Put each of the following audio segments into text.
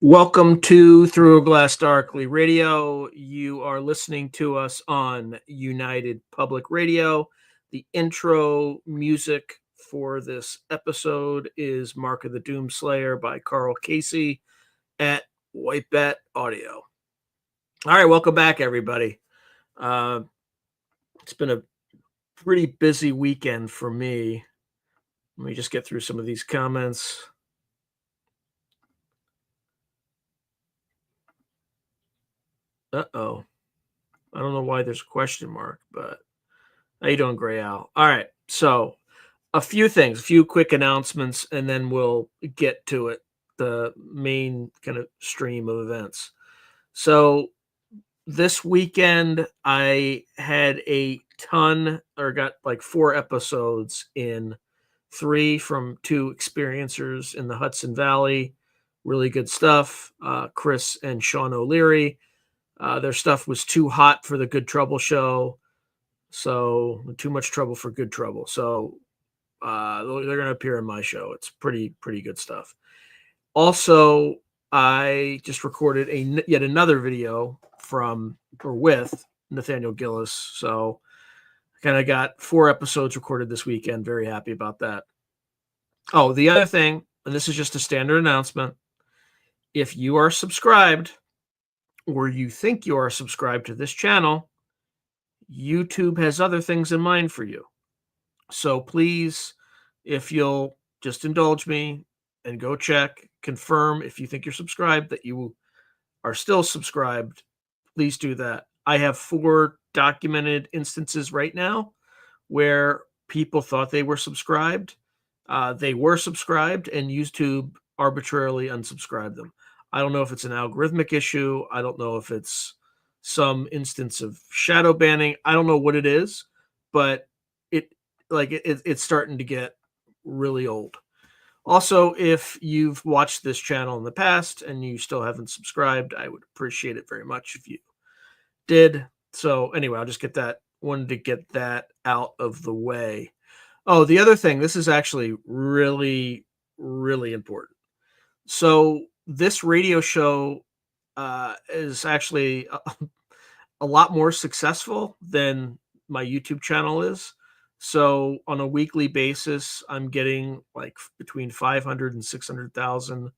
Welcome to Through a Glass Darkly Radio. You are listening to us on United Public Radio. The intro music for this episode is Mark of the Doomslayer by Karl Casey at White Bat Audio. All right, welcome back, everybody. It's been a pretty busy weekend for me. Let me just get through some of these comments. Uh-oh. I don't know why there's a question mark, but how you doing, Gray Owl? All right, so a few things, a few quick announcements, and then we'll get to it, the main kind of stream of events. So this weekend, I had a ton, or got like 4 episodes in, 3 from 2 experiencers in the Hudson Valley. Really good stuff. Chris and Sean O'Leary. Their stuff was too hot for the Good Trouble show. So too much trouble for good trouble. So they're going to appear in my show. It's pretty good stuff. Also, I just recorded yet another video with Nathaniel Gillis. So I kind of got 4 episodes recorded this weekend. Very happy about that. Oh, the other thing, and this is just a standard announcement. If you are subscribed, or you think you are subscribed to this channel, YouTube has other things in mind for you. So please, if you'll just indulge me and go check, confirm if you think you're subscribed, that you are still subscribed, please do that. I have 4 documented instances right now where people thought they were subscribed. They were subscribed and YouTube arbitrarily unsubscribed them. I don't know if it's an algorithmic issue. I don't know if it's some instance of shadow banning. I don't know what it is, but it's starting to get really old. Also, if you've watched this channel in the past and you still haven't subscribed, I would appreciate it very much if you did. So anyway, wanted to get that out of the way. Oh, the other thing, this is actually really important. So this radio show is actually a lot more successful than my YouTube channel is. So on a weekly basis, I'm getting like between 500 and 600,000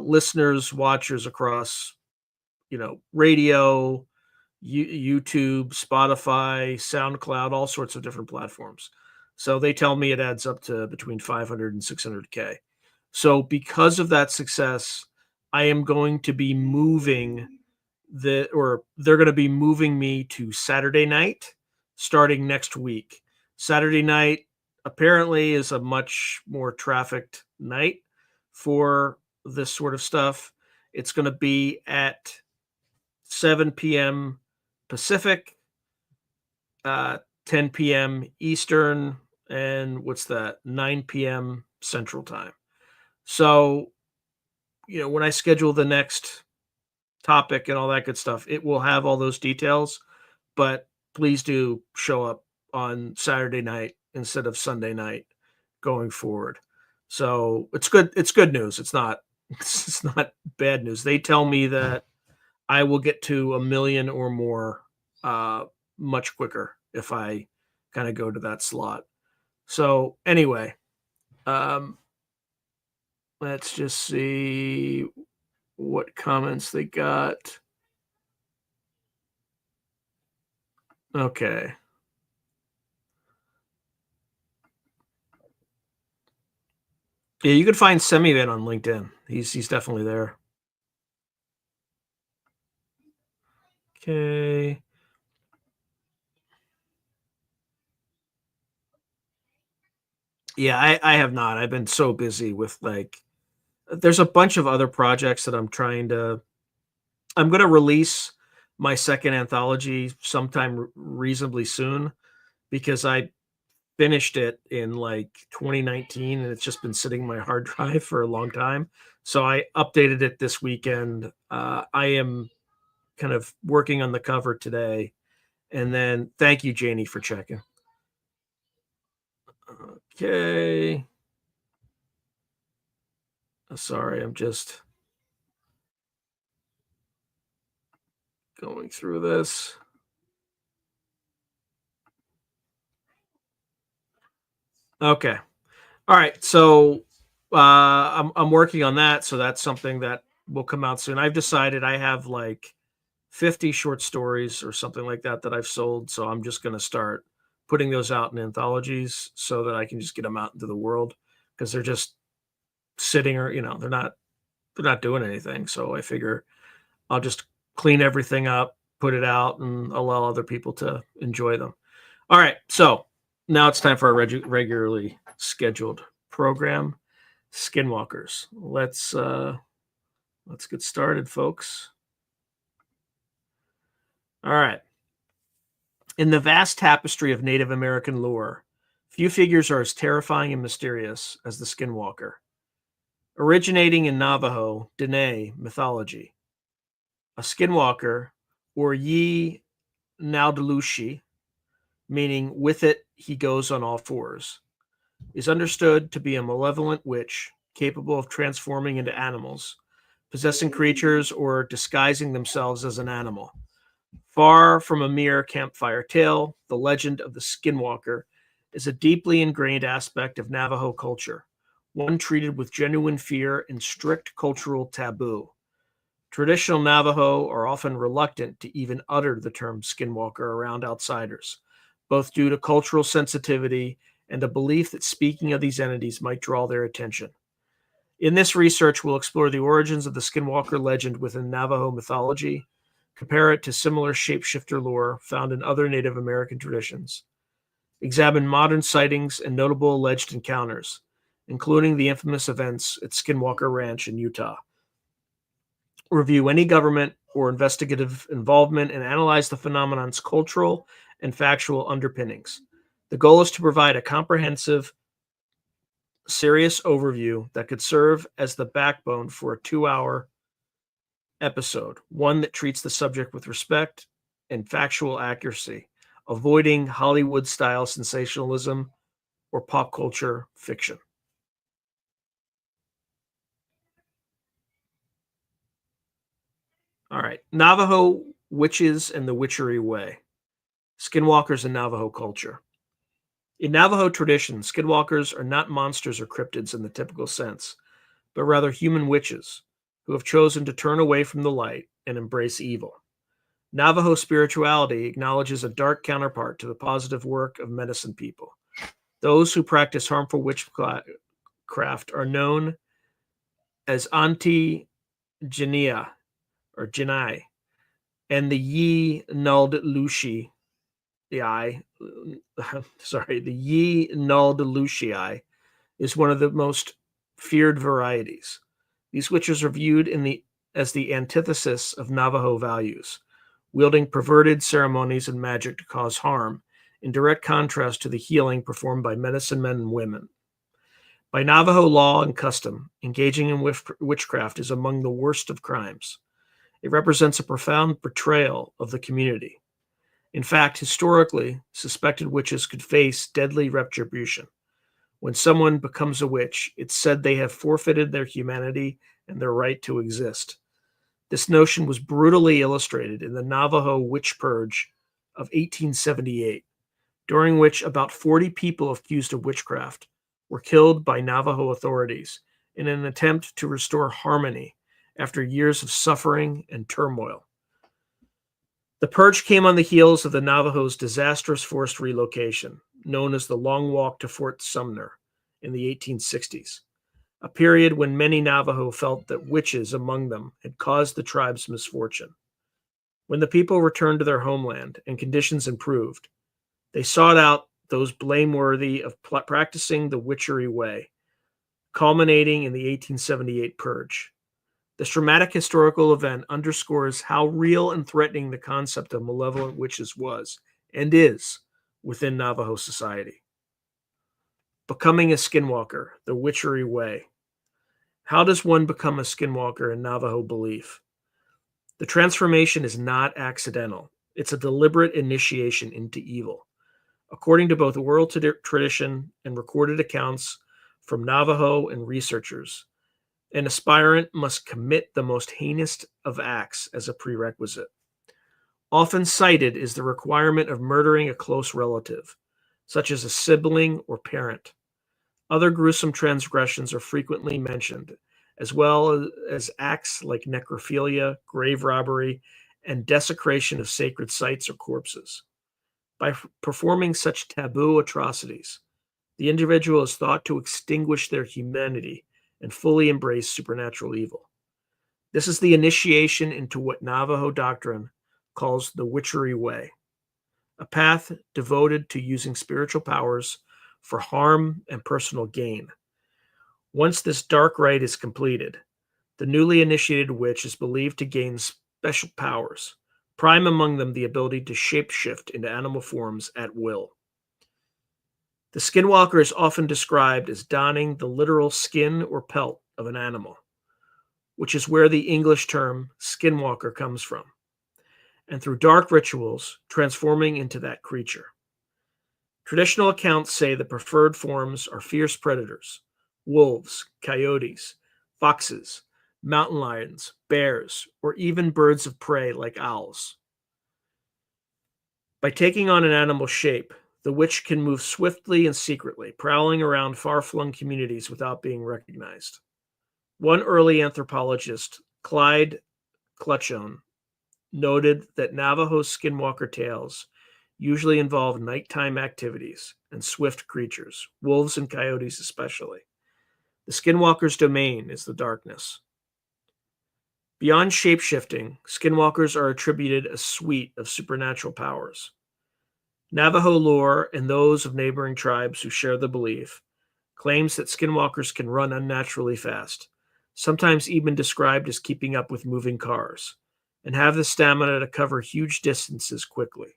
listeners, watchers across, radio, YouTube, Spotify, SoundCloud, all sorts of different platforms. So they tell me it adds up to between 500 and 600K. So because of that success, I am going to be they're going to be moving me to Saturday night starting next week. Saturday night apparently is a much more trafficked night for this sort of stuff. It's going to be at 7 p.m. Pacific, 10 p.m. Eastern, and 9 p.m. Central Time. So, when I schedule the next topic and all that good stuff, it will have all those details, but please do show up on Saturday night instead of Sunday night going forward. So it's good news. It's not bad news. They tell me that I will get to 1 million or more much quicker if I kind of go to that slot. So anyway, let's just see what comments they got. Okay. Yeah, you can find Semivan on LinkedIn. He's definitely there. Okay. Yeah, I have not. I've been so busy with there's a bunch of other projects that I'm going to release my second anthology sometime reasonably soon, because I finished it in 2019 and it's just been sitting on my hard drive for a long time. So I updated it this weekend. I am kind of working on the cover today. And then thank you, Janie, for checking. Okay. Sorry, I'm just going through this. Okay. All right. So I'm working on that. So that's something that will come out soon. I've decided I have like 50 short stories or something like that that I've sold. So I'm just going to start putting those out in anthologies so that I can just get them out into the world because they're just sitting or, they're not doing anything. So I figure I'll just clean everything up, put it out, and allow other people to enjoy them. All right. So now it's time for our regularly scheduled program, Skinwalkers. Let's get started, folks. All right. In the vast tapestry of Native American lore, few figures are as terrifying and mysterious as the Skinwalker. Originating in Navajo, Dene mythology, a Skinwalker, or Yi Naudalushi, meaning with it he goes on all fours, is understood to be a malevolent witch capable of transforming into animals, possessing creatures, or disguising themselves as an animal. Far from a mere campfire tale, the legend of the Skinwalker is a deeply ingrained aspect of Navajo culture, one treated with genuine fear and strict cultural taboo. Traditional Navajo are often reluctant to even utter the term Skinwalker around outsiders, both due to cultural sensitivity and a belief that speaking of these entities might draw their attention. In this research, we'll explore the origins of the Skinwalker legend within Navajo mythology, compare it to similar shapeshifter lore found in other Native American traditions, examine modern sightings and notable alleged encounters, including the infamous events at Skinwalker Ranch in Utah, review any government or investigative involvement, and analyze the phenomenon's cultural and factual underpinnings. The goal is to provide a comprehensive, serious overview that could serve as the backbone for a 2-hour episode, one that treats the subject with respect and factual accuracy, avoiding Hollywood-style sensationalism or pop culture fiction. All right. Navajo witches and the witchery way. Skinwalkers in Navajo culture. In Navajo tradition, skinwalkers are not monsters or cryptids in the typical sense, but rather human witches who have chosen to turn away from the light and embrace evil. Navajo spirituality acknowledges a dark counterpart to the positive work of medicine people. Those who practice harmful witchcraft are known as Auntie Genia or Genai, and the Yi Nuld Lushi, the Yi Nuld Lushii is one of the most feared varieties. These witches are viewed as the antithesis of Navajo values, wielding perverted ceremonies and magic to cause harm, in direct contrast to the healing performed by medicine men and women. By Navajo law and custom, engaging in witchcraft is among the worst of crimes. It represents a profound betrayal of the community. In fact, historically, suspected witches could face deadly retribution. When someone becomes a witch, it's said they have forfeited their humanity and their right to exist. This notion was brutally illustrated in the Navajo Witch Purge of 1878, during which about 40 people accused of witchcraft were killed by Navajo authorities in an attempt to restore harmony after years of suffering and turmoil. The purge came on the heels of the Navajos' disastrous forced relocation, known as the Long Walk to Fort Sumner, in the 1860s, a period when many Navajo felt that witches among them had caused the tribe's misfortune. When the people returned to their homeland and conditions improved, they sought out those blameworthy of practicing the witchery way, culminating in the 1878 purge. This dramatic historical event underscores how real and threatening the concept of malevolent witches was and is within Navajo society. Becoming a skinwalker, the witchery way. How does one become a skinwalker in Navajo belief? The transformation is not accidental. It's a deliberate initiation into evil. According to both oral tradition and recorded accounts from Navajo and researchers, an aspirant must commit the most heinous of acts as a prerequisite. Often cited is the requirement of murdering a close relative, such as a sibling or parent. Other gruesome transgressions are frequently mentioned, as well as acts like necrophilia, grave robbery, and desecration of sacred sites or corpses. By performing such taboo atrocities, the individual is thought to extinguish their humanity and fully embrace supernatural evil. This is the initiation into what Navajo doctrine calls the witchery way, a path devoted to using spiritual powers for harm and personal gain. Once this dark rite is completed, the newly initiated witch is believed to gain special powers, prime among them the ability to shapeshift into animal forms at will. The skinwalker is often described as donning the literal skin or pelt of an animal, which is where the English term skinwalker comes from, and through dark rituals, transforming into that creature. Traditional accounts say the preferred forms are fierce predators: wolves, coyotes, foxes, mountain lions, bears, or even birds of prey like owls. By taking on an animal shape, the witch can move swiftly and secretly, prowling around far-flung communities without being recognized. One early anthropologist, Clyde Clutchone, noted that Navajo skinwalker tales usually involve nighttime activities and swift creatures, wolves and coyotes especially. The skinwalker's domain is the darkness. Beyond shapeshifting, skinwalkers are attributed a suite of supernatural powers. Navajo lore and those of neighboring tribes who share the belief claims that skinwalkers can run unnaturally fast, sometimes even described as keeping up with moving cars, and have the stamina to cover huge distances quickly.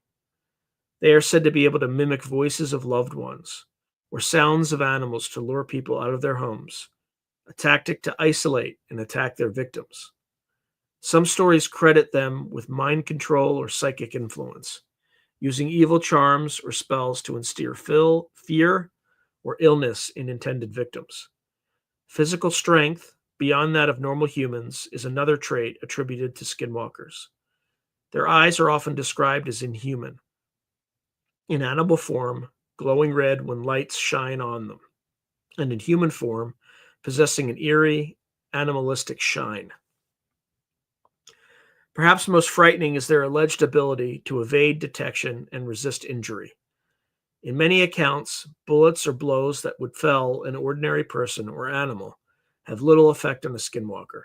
They are said to be able to mimic voices of loved ones or sounds of animals to lure people out of their homes, a tactic to isolate and attack their victims. Some stories credit them with mind control or psychic influence, using evil charms or spells to instill fear or illness in intended victims. Physical strength, beyond that of normal humans, is another trait attributed to skinwalkers. Their eyes are often described as inhuman, in animal form, glowing red when lights shine on them, and in human form, possessing an eerie, animalistic shine. Perhaps most frightening is their alleged ability to evade detection and resist injury. In many accounts, bullets or blows that would fell an ordinary person or animal have little effect on a skinwalker.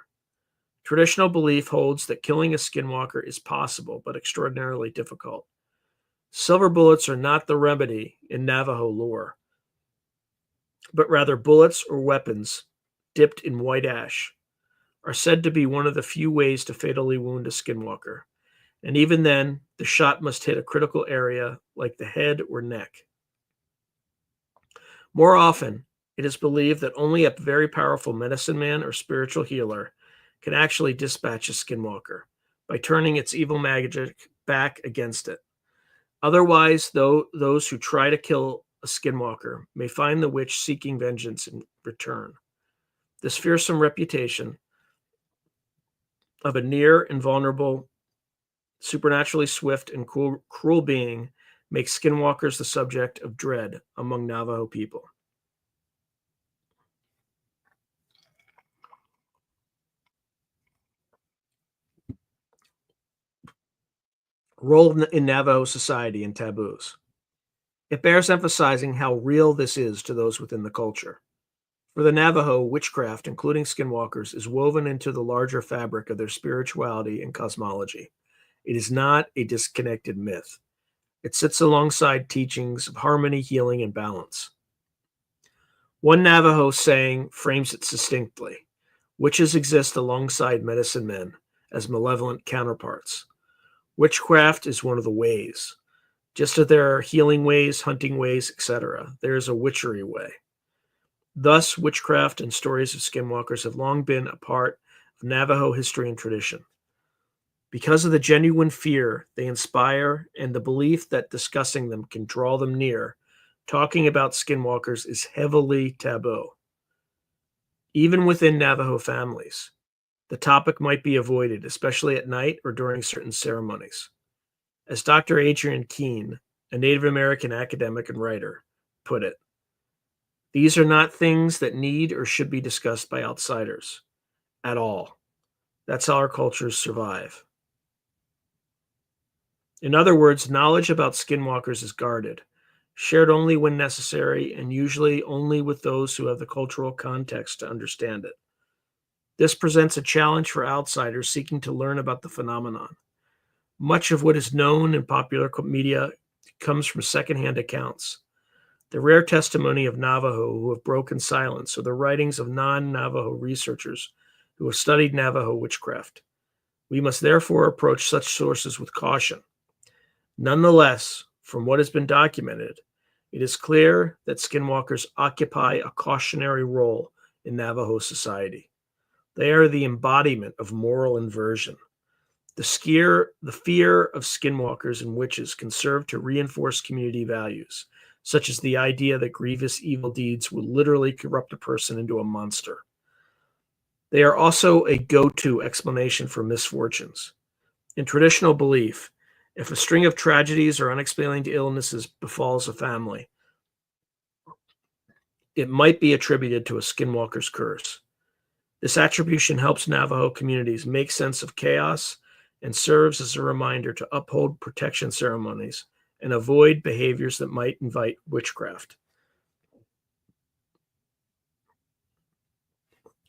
Traditional belief holds that killing a skinwalker is possible but extraordinarily difficult. Silver bullets are not the remedy in Navajo lore, but rather bullets or weapons dipped in white ash are said to be one of the few ways to fatally wound a skinwalker, and even then, the shot must hit a critical area like the head or neck. More often, it is believed that only a very powerful medicine man or spiritual healer can actually dispatch a skinwalker by turning its evil magic back against it. Otherwise, those who try to kill a skinwalker may find the witch seeking vengeance in return. This fearsome reputation of a near invulnerable, supernaturally swift, and cruel being makes skinwalkers the subject of dread among Navajo people. Role in Navajo society and taboos. It bears emphasizing how real this is to those within the culture. For the Navajo, witchcraft, including skinwalkers, is woven into the larger fabric of their spirituality and cosmology. It is not a disconnected myth. It sits alongside teachings of harmony, healing, and balance. One Navajo saying frames it succinctly: witches exist alongside medicine men as malevolent counterparts. Witchcraft is one of the ways. Just as there are healing ways, hunting ways, etc., there is a witchery way. Thus, witchcraft and stories of skinwalkers have long been a part of Navajo history and tradition. Because of the genuine fear they inspire and the belief that discussing them can draw them near, talking about skinwalkers is heavily taboo. Even within Navajo families, the topic might be avoided, especially at night or during certain ceremonies. As Dr. Adrian Keene, a Native American academic and writer, put it, these are not things that need or should be discussed by outsiders at all. That's how our cultures survive. In other words, knowledge about skinwalkers is guarded, shared only when necessary, and usually only with those who have the cultural context to understand it. This presents a challenge for outsiders seeking to learn about the phenomenon. Much of what is known in popular media comes from secondhand accounts. The rare testimony of Navajo who have broken silence, or the writings of non-Navajo researchers who have studied Navajo witchcraft. We must therefore approach such sources with caution. Nonetheless, from what has been documented, it is clear that skinwalkers occupy a cautionary role in Navajo society. They are the embodiment of moral inversion. The fear of skinwalkers and witches can serve to reinforce community values, such as the idea that grievous evil deeds will literally corrupt a person into a monster. They are also a go-to explanation for misfortunes. In traditional belief, if a string of tragedies or unexplained illnesses befalls a family, it might be attributed to a skinwalker's curse. This attribution helps Navajo communities make sense of chaos and serves as a reminder to uphold protection ceremonies and avoid behaviors that might invite witchcraft.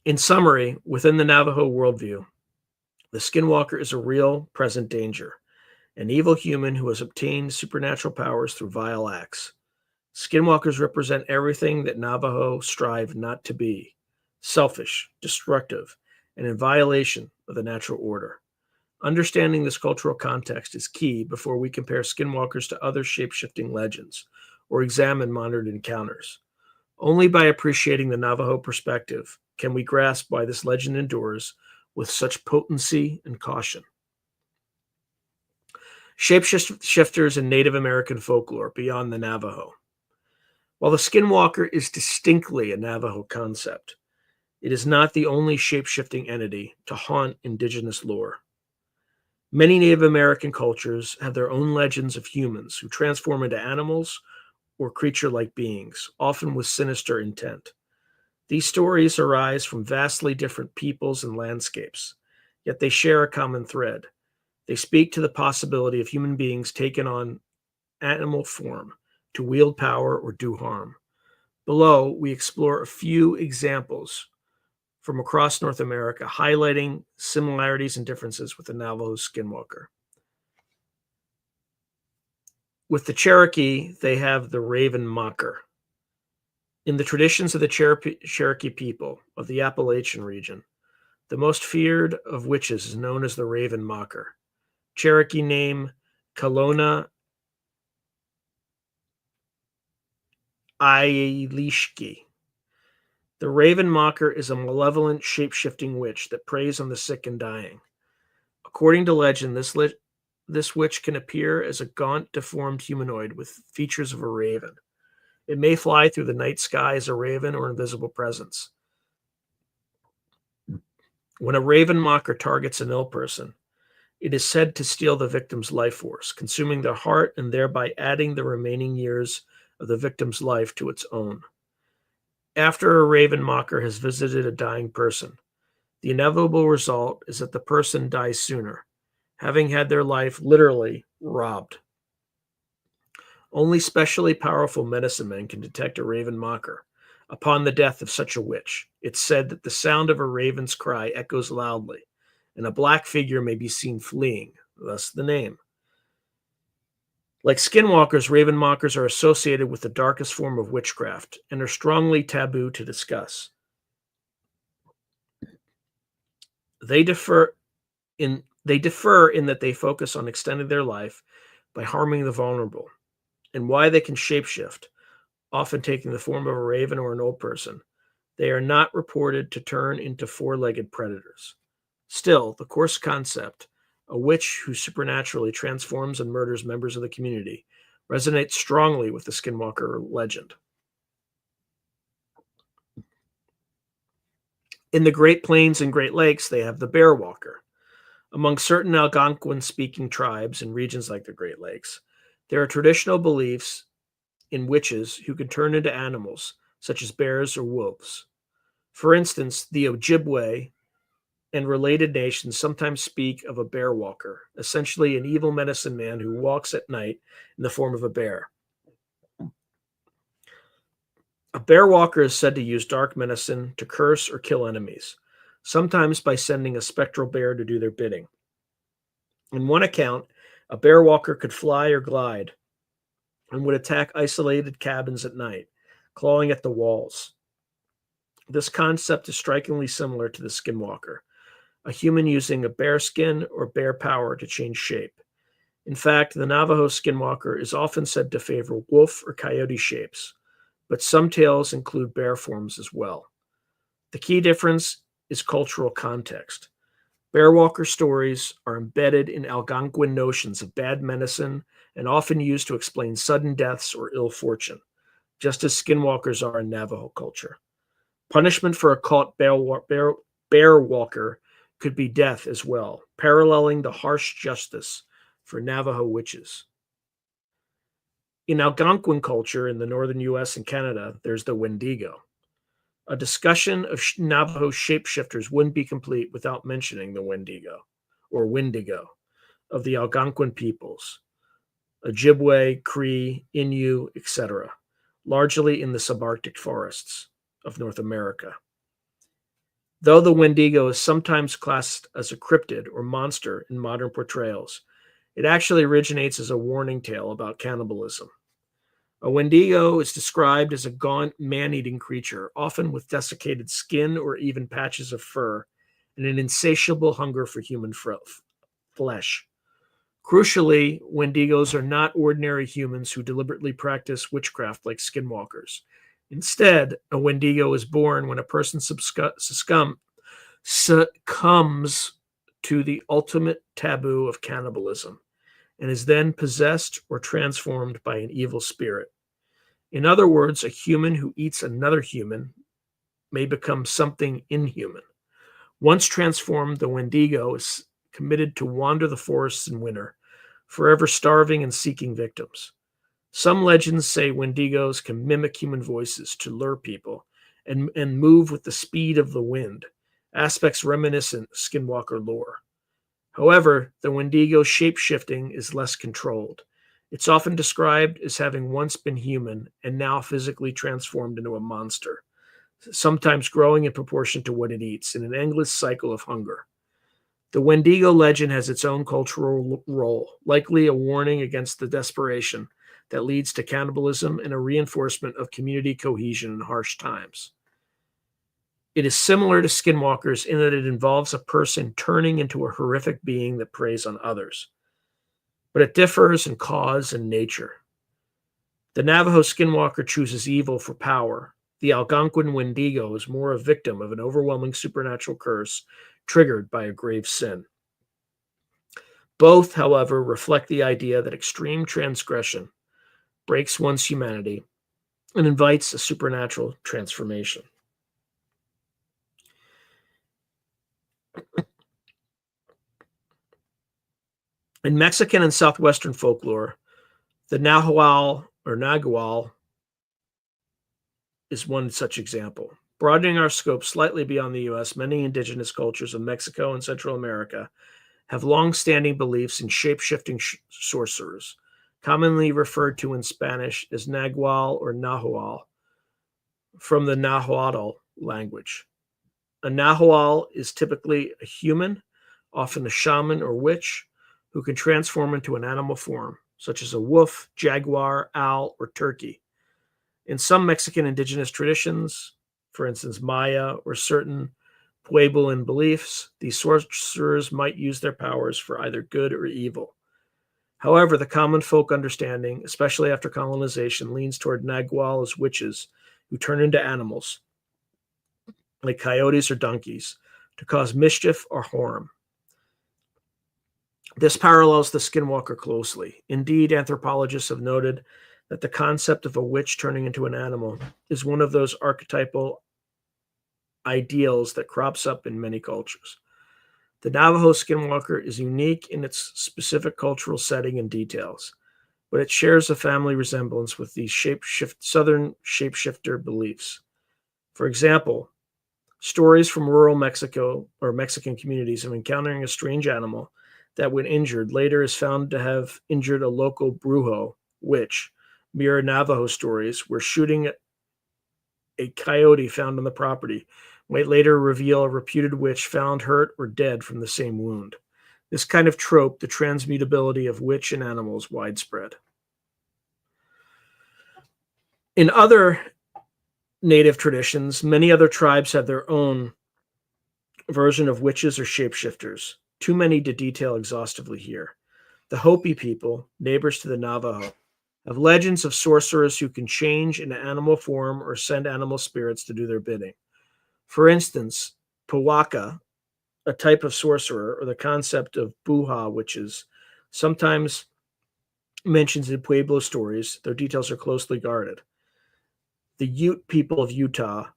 In summary, within the Navajo worldview, the skinwalker is a real, present danger, an evil human who has obtained supernatural powers through vile acts. Skinwalkers represent everything that Navajo strive not to be: selfish, destructive, and in violation of the natural order. Understanding this cultural context is key before we compare skinwalkers to other shape-shifting legends or examine modern encounters. Only by appreciating the Navajo perspective can we grasp why this legend endures with such potency and caution. Shapeshifters in Native American folklore beyond the Navajo. While the skinwalker is distinctly a Navajo concept, it is not the only shape-shifting entity to haunt indigenous lore. Many Native American cultures have their own legends of humans who transform into animals or creature-like beings, often with sinister intent. These stories arise from vastly different peoples and landscapes, yet they share a common thread. They speak to the possibility of human beings taking on animal form to wield power or do harm. Below, we explore a few examples from across North America, highlighting similarities and differences with the Navajo skinwalker. With the Cherokee, they have the Raven Mocker. In the traditions of the Cherokee people of the Appalachian region, the most feared of witches is known as the Raven Mocker. Cherokee name Kalona Ailishki. The Raven Mocker is a malevolent, shape-shifting witch that preys on the sick and dying. According to legend, this witch can appear as a gaunt, deformed humanoid with features of a raven. It may fly through the night sky as a raven or invisible presence. When a Raven Mocker targets an ill person, it is said to steal the victim's life force, consuming their heart and thereby adding the remaining years of the victim's life to its own. After a Raven Mocker has visited a dying person, the inevitable result is that the person dies sooner, having had their life literally robbed. Only specially powerful medicine men can detect a Raven Mocker. Upon the death of such a witch, it's said that the sound of a raven's cry echoes loudly, and a black figure may be seen fleeing, thus the name. Like skinwalkers, Raven Mockers are associated with the darkest form of witchcraft and are strongly taboo to discuss. They differ in that they focus on extending their life by harming the vulnerable, and why they can shapeshift, often taking the form of a raven or an old person. They are not reported to turn into four-legged predators. Still, the course concept, a witch who supernaturally transforms and murders members of the community, resonates strongly with the Skinwalker legend. In the Great Plains and Great Lakes, they have the Bear Walker, Among certain Algonquin-speaking tribes in regions like the Great Lakes, there are traditional beliefs in witches who can turn into animals, such as bears or wolves. For instance, the Ojibwe and related nations sometimes speak of a bear walker, essentially an evil medicine man who walks at night in the form of a bear. A bear walker is said to use dark medicine to curse or kill enemies, sometimes by sending a spectral bear to do their bidding. In one account, a bear walker could fly or glide and would attack isolated cabins at night, clawing at the walls. This concept is strikingly similar to the skinwalker, a human using a bear skin or bear power to change shape. In fact, the Navajo skinwalker is often said to favor wolf or coyote shapes, but some tales include bear forms as well. The key difference is cultural context. Bearwalker stories are embedded in Algonquin notions of bad medicine and often used to explain sudden deaths or ill fortune, just as skinwalkers are in Navajo culture. Punishment for a caught bear walker could be death as well, paralleling the harsh justice for Navajo witches. In Algonquin culture in the northern US and Canada, there's the Wendigo. A discussion of Navajo shapeshifters wouldn't be complete without mentioning the Wendigo, or Wendigo, of the Algonquin peoples, Ojibwe, Cree, Innu, etc., largely in the subarctic forests of North America. Though the Wendigo is sometimes classed as a cryptid or monster in modern portrayals, it actually originates as a warning tale about cannibalism. A Wendigo is described as a gaunt, man-eating creature, often with desiccated skin or even patches of fur, and an insatiable hunger for human flesh. Crucially, Wendigos are not ordinary humans who deliberately practice witchcraft like skinwalkers. Instead, a Wendigo is born when a person succumbs to the ultimate taboo of cannibalism, and is then possessed or transformed by an evil spirit. In other words, a human who eats another human may become something inhuman. Once transformed, the Wendigo is committed to wander the forests in winter, forever starving and seeking victims. Some legends say Wendigos can mimic human voices to lure people and move with the speed of the wind, aspects reminiscent of Skinwalker lore. However, the Wendigo shape-shifting is less controlled. It's often described as having once been human and now physically transformed into a monster, sometimes growing in proportion to what it eats in an endless cycle of hunger. The Wendigo legend has its own cultural role, likely a warning against the desperation that leads to cannibalism and a reinforcement of community cohesion in harsh times. It is similar to skinwalkers in that it involves a person turning into a horrific being that preys on others, but it differs in cause and nature. The Navajo skinwalker chooses evil for power. The Algonquin Wendigo is more a victim of an overwhelming supernatural curse triggered by a grave sin. Both, however, reflect the idea that extreme transgression breaks one's humanity and invites a supernatural transformation. In Mexican and Southwestern folklore, the Nahual or Nagual is one such example. Broadening our scope slightly beyond the U.S., many indigenous cultures of Mexico and Central America have long-standing beliefs in shape-shifting sorcerers, commonly referred to in Spanish as Nagual or Nahual, from the Nahuatl language. A Nahual is typically a human, often a shaman or witch, who can transform into an animal form, such as a wolf, jaguar, owl, or turkey. In some Mexican indigenous traditions, for instance, Maya or certain Puebloan beliefs, these sorcerers might use their powers for either good or evil. However, the common folk understanding, especially after colonization, leans toward Nagual as witches who turn into animals, like coyotes or donkeys, to cause mischief or harm. This parallels the skinwalker closely. Indeed, anthropologists have noted that the concept of a witch turning into an animal is one of those archetypal ideals that crops up in many cultures. The Navajo Skinwalker is unique in its specific cultural setting and details, but it shares a family resemblance with these southern shapeshifter beliefs. For example, stories from rural Mexico or Mexican communities of encountering a strange animal that, when injured, later is found to have injured a local brujo, witch, mirror Navajo stories where shooting a coyote found on the property might later reveal a reputed witch found hurt or dead from the same wound. This kind of trope, the transmutability of witch and animals, widespread. In other native traditions, many other tribes have their own version of witches or shapeshifters, too many to detail exhaustively here. The Hopi people, neighbors to the Navajo, have legends of sorcerers who can change into animal form or send animal spirits to do their bidding. For instance, Powaka, a type of sorcerer, or the concept of Buha witches, sometimes mentions in Pueblo stories, their details are closely guarded. The Ute people of Utah,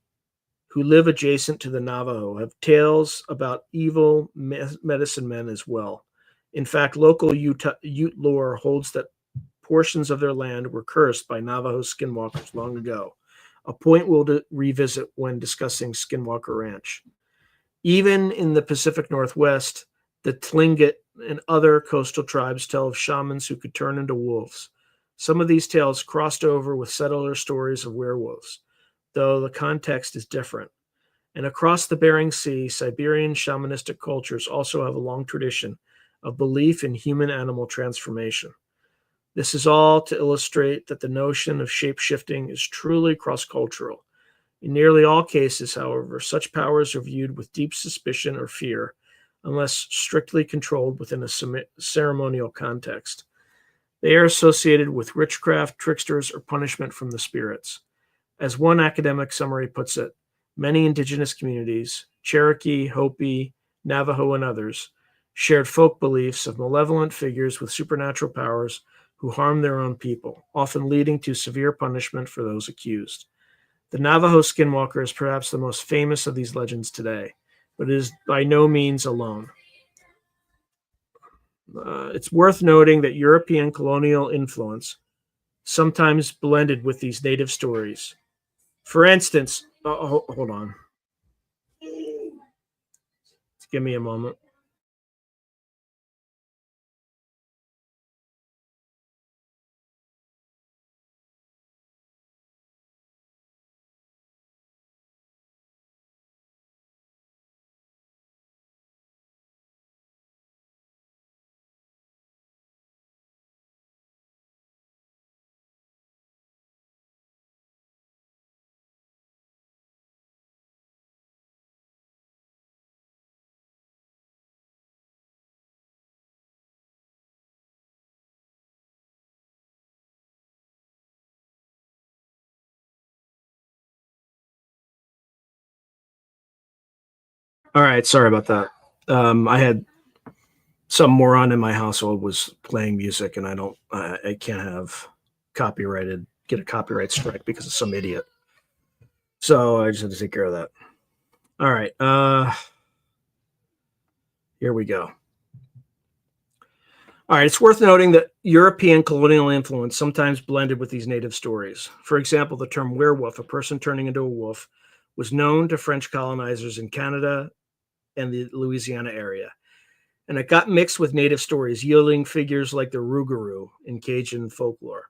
who live adjacent to the Navajo, have tales about evil medicine men as well. In fact, local Ute lore holds that portions of their land were cursed by Navajo skinwalkers long ago, a point we'll revisit when discussing Skinwalker Ranch. Even in the Pacific Northwest, the Tlingit and other coastal tribes tell of shamans who could turn into wolves. Some of these tales crossed over with settler stories of werewolves, though the context is different. And across the Bering Sea, Siberian shamanistic cultures also have a long tradition of belief in human-animal transformation. This is all to illustrate that the notion of shape-shifting is truly cross-cultural. In nearly all cases, however, such powers are viewed with deep suspicion or fear, unless strictly controlled within a ceremonial context. They are associated with witchcraft, tricksters, or punishment from the spirits. As one academic summary puts it, many indigenous communities, Cherokee, Hopi, Navajo, and others, shared folk beliefs of malevolent figures with supernatural powers who harm their own people, often leading to severe punishment for those accused. The Navajo Skinwalker is perhaps the most famous of these legends today, but it is by no means alone. It's worth noting that European colonial influence sometimes blended with these native stories. For instance, hold on. Give me a moment. All right, sorry about that. I had some moron in my household was playing music, and I can't have get a copyright strike because of some idiot. So I just had to take care of that. All right, here we go. All right, it's worth noting that European colonial influence sometimes blended with these native stories. For example, the term werewolf, a person turning into a wolf, was known to French colonizers in Canada and the Louisiana area. And it got mixed with native stories, yielding figures like the Rougarou in Cajun folklore.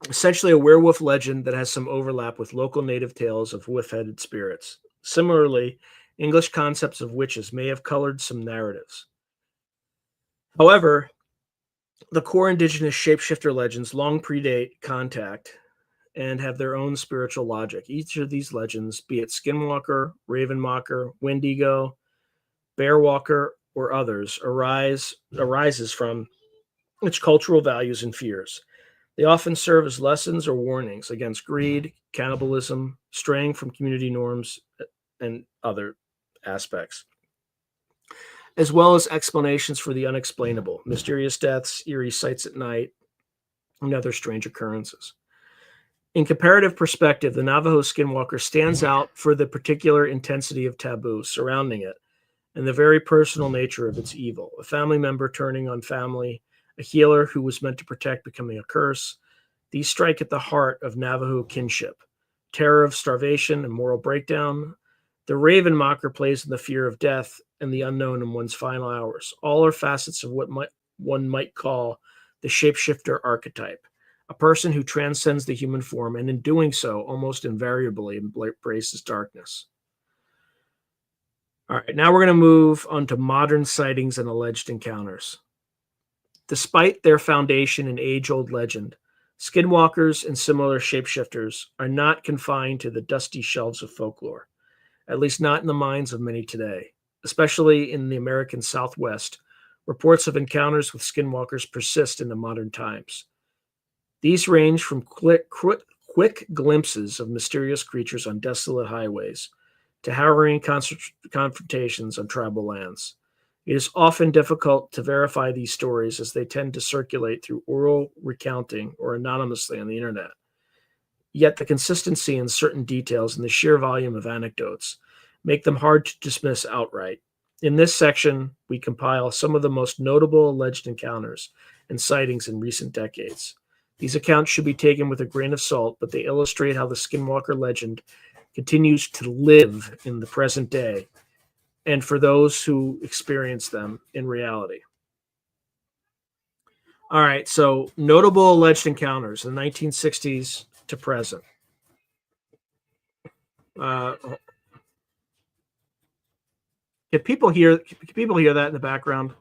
Essentially, a werewolf legend that has some overlap with local native tales of wolf-headed spirits. Similarly, English concepts of witches may have colored some narratives. However, the core indigenous shapeshifter legends long predate contact and have their own spiritual logic. Each of these legends, be it Skinwalker, Ravenwalker, Wendigo, Bearwalker, or others, arises from its cultural values and fears. They often serve as lessons or warnings against greed, cannibalism, straying from community norms, and other aspects, as well as explanations for the unexplainable, mysterious deaths, eerie sights at night, and other strange occurrences. In comparative perspective, the Navajo Skinwalker stands out for the particular intensity of taboo surrounding it and the very personal nature of its evil. A family member turning on family, a healer who was meant to protect becoming a curse. These strike at the heart of Navajo kinship. Terror of starvation and moral breakdown. The raven mocker plays in the fear of death and the unknown in one's final hours. All are facets of what one might call the shapeshifter archetype, a person who transcends the human form and in doing so almost invariably embraces darkness. All right, now we're going to move on to modern sightings and alleged encounters. Despite their foundation in age-old legend, skinwalkers and similar shapeshifters are not confined to the dusty shelves of folklore, at least not in the minds of many today. Especially in the American Southwest, reports of encounters with skinwalkers persist into modern times. These range from quick glimpses of mysterious creatures on desolate highways to harrowing confrontations on tribal lands. It is often difficult to verify these stories as they tend to circulate through oral recounting or anonymously on the internet. Yet the consistency in certain details and the sheer volume of anecdotes make them hard to dismiss outright. In this section, we compile some of the most notable alleged encounters and sightings in recent decades. These accounts should be taken with a grain of salt, but they illustrate how the Skinwalker legend continues to live in the present day and for those who experience them in reality. All right, so notable alleged encounters in the 1960s to present. Can people hear that in the background?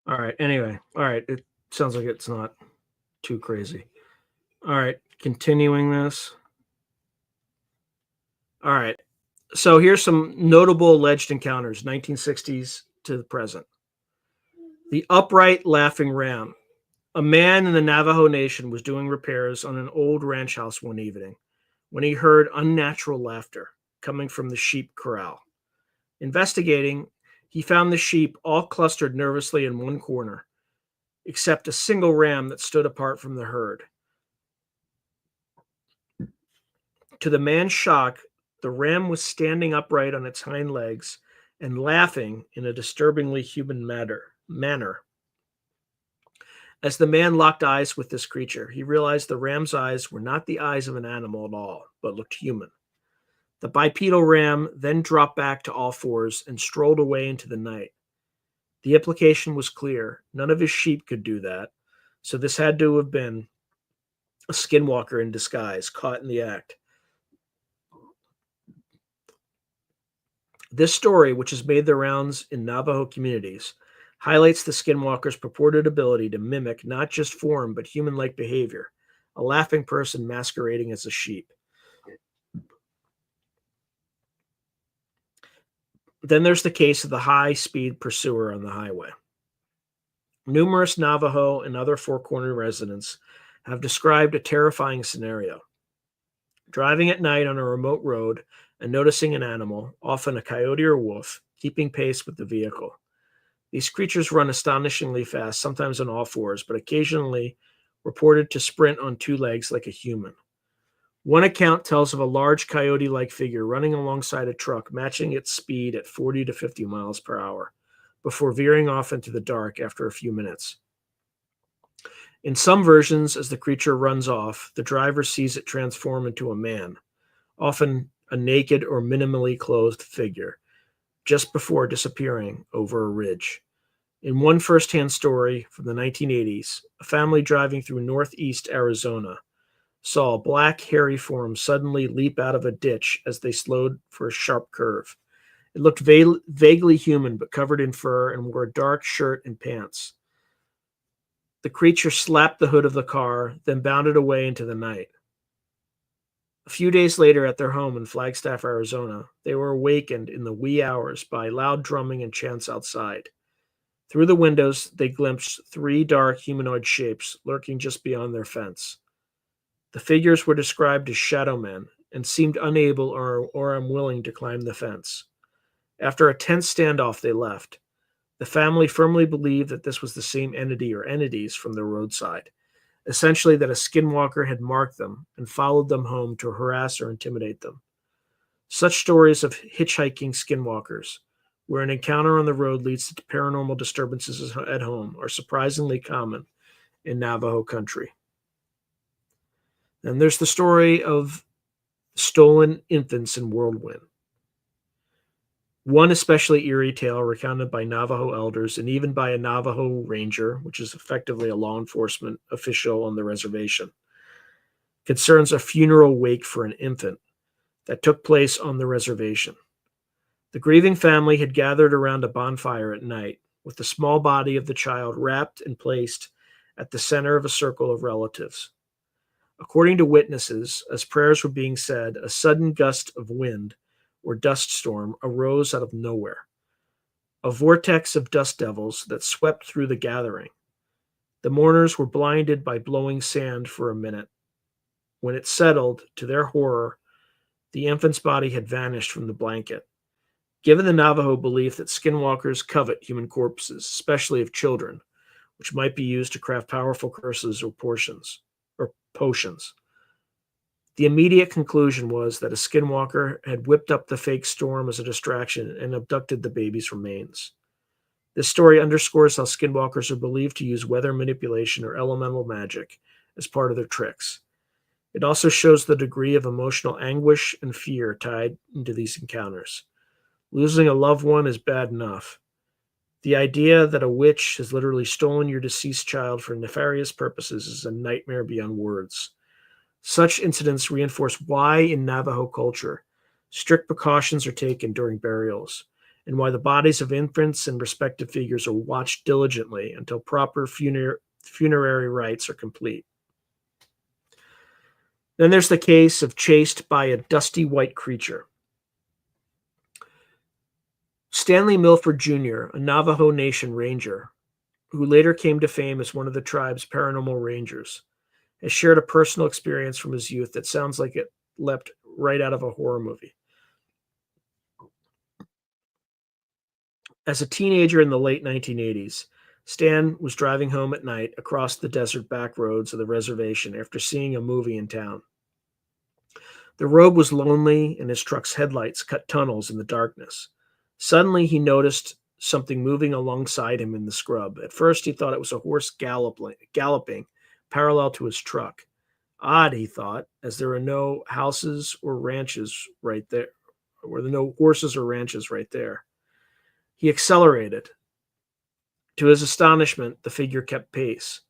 All right. Anyway, all right. It sounds like it's not too crazy. All right. Continuing this. All right. So here's some notable alleged encounters, 1960s to the present. The upright laughing ram. A man in the Navajo Nation was doing repairs on an old ranch house one evening when he heard unnatural laughter coming from the sheep corral. Investigating, he found the sheep all clustered nervously in one corner, except a single ram that stood apart from the herd. To the man's shock, the ram was standing upright on its hind legs and laughing in a disturbingly human manner. As the man locked eyes with this creature, he realized the ram's eyes were not the eyes of an animal at all, but looked human. The bipedal ram then dropped back to all fours and strolled away into the night. The implication was clear. None of his sheep could do that, so this had to have been a skinwalker in disguise, caught in the act. This story, which has made the rounds in Navajo communities, highlights the skinwalker's purported ability to mimic not just form but human-like behavior, a laughing person masquerading as a sheep. Then there's the case of the high-speed pursuer on the highway. Numerous Navajo and other Four Corner residents have described a terrifying scenario. Driving at night on a remote road and noticing an animal, often a coyote or wolf, keeping pace with the vehicle. These creatures run astonishingly fast, sometimes on all fours, but occasionally reported to sprint on two legs like a human. One account tells of a large coyote-like figure running alongside a truck, matching its speed at 40 to 50 miles per hour, before veering off into the dark after a few minutes. In some versions, as the creature runs off, the driver sees it transform into a man, often a naked or minimally clothed figure, just before disappearing over a ridge. In one first-hand story from the 1980s, a family driving through northeast Arizona saw a black, hairy form suddenly leap out of a ditch as they slowed for a sharp curve. It looked vaguely human, but covered in fur and wore a dark shirt and pants. The creature slapped the hood of the car, then bounded away into the night. A few days later, at their home in Flagstaff, Arizona, they were awakened in the wee hours by loud drumming and chants outside. Through the windows, they glimpsed three dark humanoid shapes lurking just beyond their fence. The figures were described as shadow men and seemed unable or unwilling to climb the fence. After a tense standoff, they left. The family firmly believed that this was the same entity or entities from the roadside, essentially that a skinwalker had marked them and followed them home to harass or intimidate them. Such stories of hitchhiking skinwalkers, where an encounter on the road leads to paranormal disturbances at home, are surprisingly common in Navajo country. Then there's the story of stolen infants in Whirlwind. One especially eerie tale recounted by Navajo elders and even by a Navajo ranger, which is effectively a law enforcement official on the reservation, concerns a funeral wake for an infant that took place on the reservation. The grieving family had gathered around a bonfire at night, with the small body of the child wrapped and placed at the center of a circle of relatives. According to witnesses, as prayers were being said, a sudden gust of wind or dust storm arose out of nowhere, a vortex of dust devils that swept through the gathering. The mourners were blinded by blowing sand for a minute. When it settled, to their horror, the infant's body had vanished from the blanket. Given the Navajo belief that skinwalkers covet human corpses, especially of children, which might be used to craft powerful curses or potions, the immediate conclusion was that a skinwalker had whipped up the fake storm as a distraction and abducted the baby's remains. This story underscores how skinwalkers are believed to use weather manipulation or elemental magic as part of their tricks. It also shows the degree of emotional anguish and fear tied into these encounters. Losing a loved one is bad enough. The idea that a witch has literally stolen your deceased child for nefarious purposes is a nightmare beyond words. Such incidents reinforce why, in Navajo culture, strict precautions are taken during burials, and why the bodies of infants and respective figures are watched diligently until proper funerary rites are complete. Then there's the case of chased by a dusty white creature. Stanley Milford Jr., a Navajo Nation ranger, who later came to fame as one of the tribe's paranormal rangers, has shared a personal experience from his youth that sounds like it leapt right out of a horror movie. As a teenager in the late 1980s, Stan was driving home at night across the desert back roads of the reservation after seeing a movie in town. The road was lonely, and his truck's headlights cut tunnels in the darkness. Suddenly, he noticed something moving alongside him in the scrub. At first, he thought it was a horse galloping parallel to his truck. Odd, he thought, as there were no houses or ranches right there. Were there no horses or ranches right there? He accelerated. To his astonishment, the figure kept pace.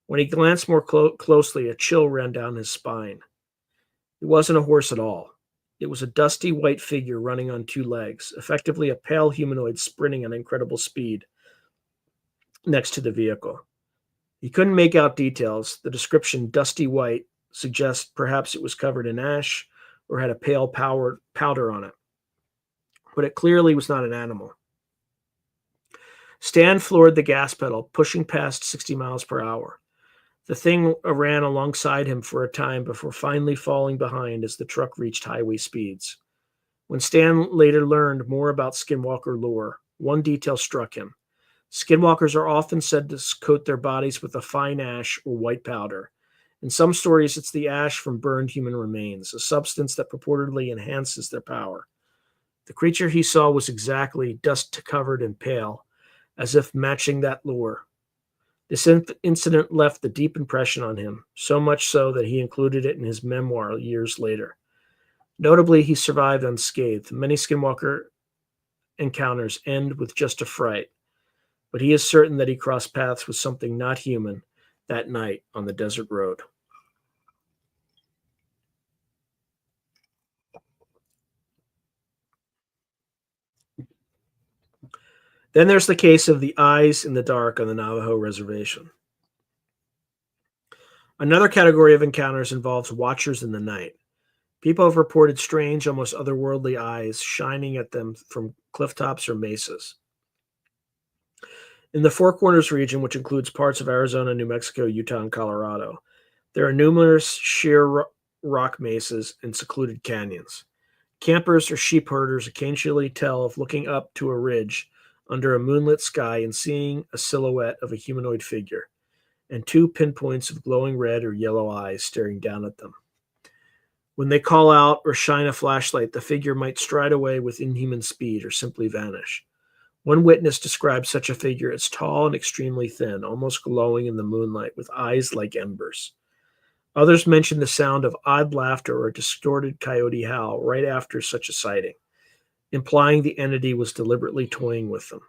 When he glanced more closely, a chill ran down his spine. It wasn't a horse at all. It was a dusty white figure running on two legs, effectively a pale humanoid sprinting at incredible speed next to the vehicle. He couldn't make out details. The description, dusty white, suggests perhaps it was covered in ash or had a pale powder on it. But it clearly was not an animal. Stan floored the gas pedal, pushing past 60 miles per hour. The thing ran alongside him for a time before finally falling behind as the truck reached highway speeds. When Stan later learned more about skinwalker lore, one detail struck him. Skinwalkers are often said to coat their bodies with a fine ash or white powder. In some stories, it's the ash from burned human remains, a substance that purportedly enhances their power. The creature he saw was exactly dust-covered and pale, as if matching that lore. This incident left a deep impression on him, so much so that he included it in his memoir years later. Notably, he survived unscathed. Many skinwalker encounters end with just a fright, but he is certain that he crossed paths with something not human that night on the desert road. Then there's the case of the eyes in the dark on the Navajo reservation. Another category of encounters involves watchers in the night. People have reported strange, almost otherworldly eyes shining at them from cliff tops or mesas. In the Four Corners region, which includes parts of Arizona, New Mexico, Utah, and Colorado, there are numerous sheer rock mesas and secluded canyons. Campers or sheep herders occasionally tell of looking up to a ridge under a moonlit sky and seeing a silhouette of a humanoid figure and two pinpoints of glowing red or yellow eyes staring down at them. When they call out or shine a flashlight, the figure might stride away with inhuman speed or simply vanish. One witness described such a figure as tall and extremely thin, almost glowing in the moonlight with eyes like embers. Others mentioned the sound of odd laughter or a distorted coyote howl right after such a sighting, implying the entity was deliberately toying with them.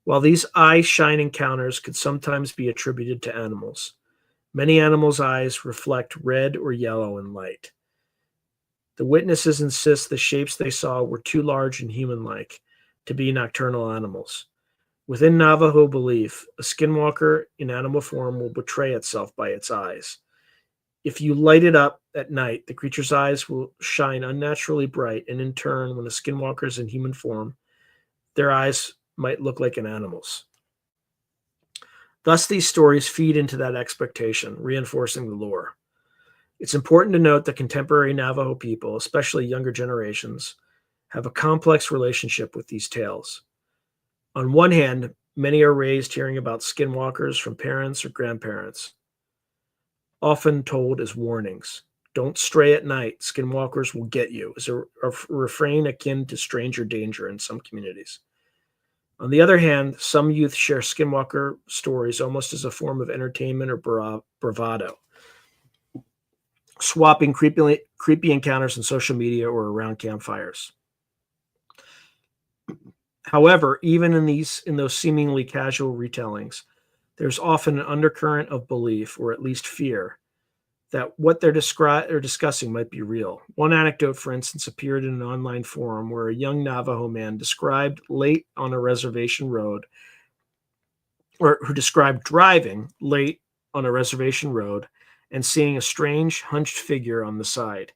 While these eye-shine encounters could sometimes be attributed to animals, many animals' eyes reflect red or yellow in light. The witnesses insist the shapes they saw were too large and human-like to be nocturnal animals. Within Navajo belief, a skinwalker in animal form will betray itself by its eyes. If you light it up at night, the creature's eyes will shine unnaturally bright, and in turn, when a skinwalker is in human form, their eyes might look like an animal's. Thus, these stories feed into that expectation, reinforcing the lore. It's important to note that contemporary Navajo people, especially younger generations, have a complex relationship with these tales. On one hand, many are raised hearing about skinwalkers from parents or grandparents, often told as warnings. Don't stray at night, skinwalkers will get you, is a refrain akin to stranger danger in some communities. On the other hand, some youth share skinwalker stories almost as a form of entertainment or bravado, swapping creepy encounters on social media or around campfires. However, even in those seemingly casual retellings, there's often an undercurrent of belief, or at least fear, that what they're discussing might be real. One anecdote, for instance, appeared in an online forum where a young Navajo man described late on a reservation road, or who described driving late on a reservation road and seeing a strange, hunched figure on the side.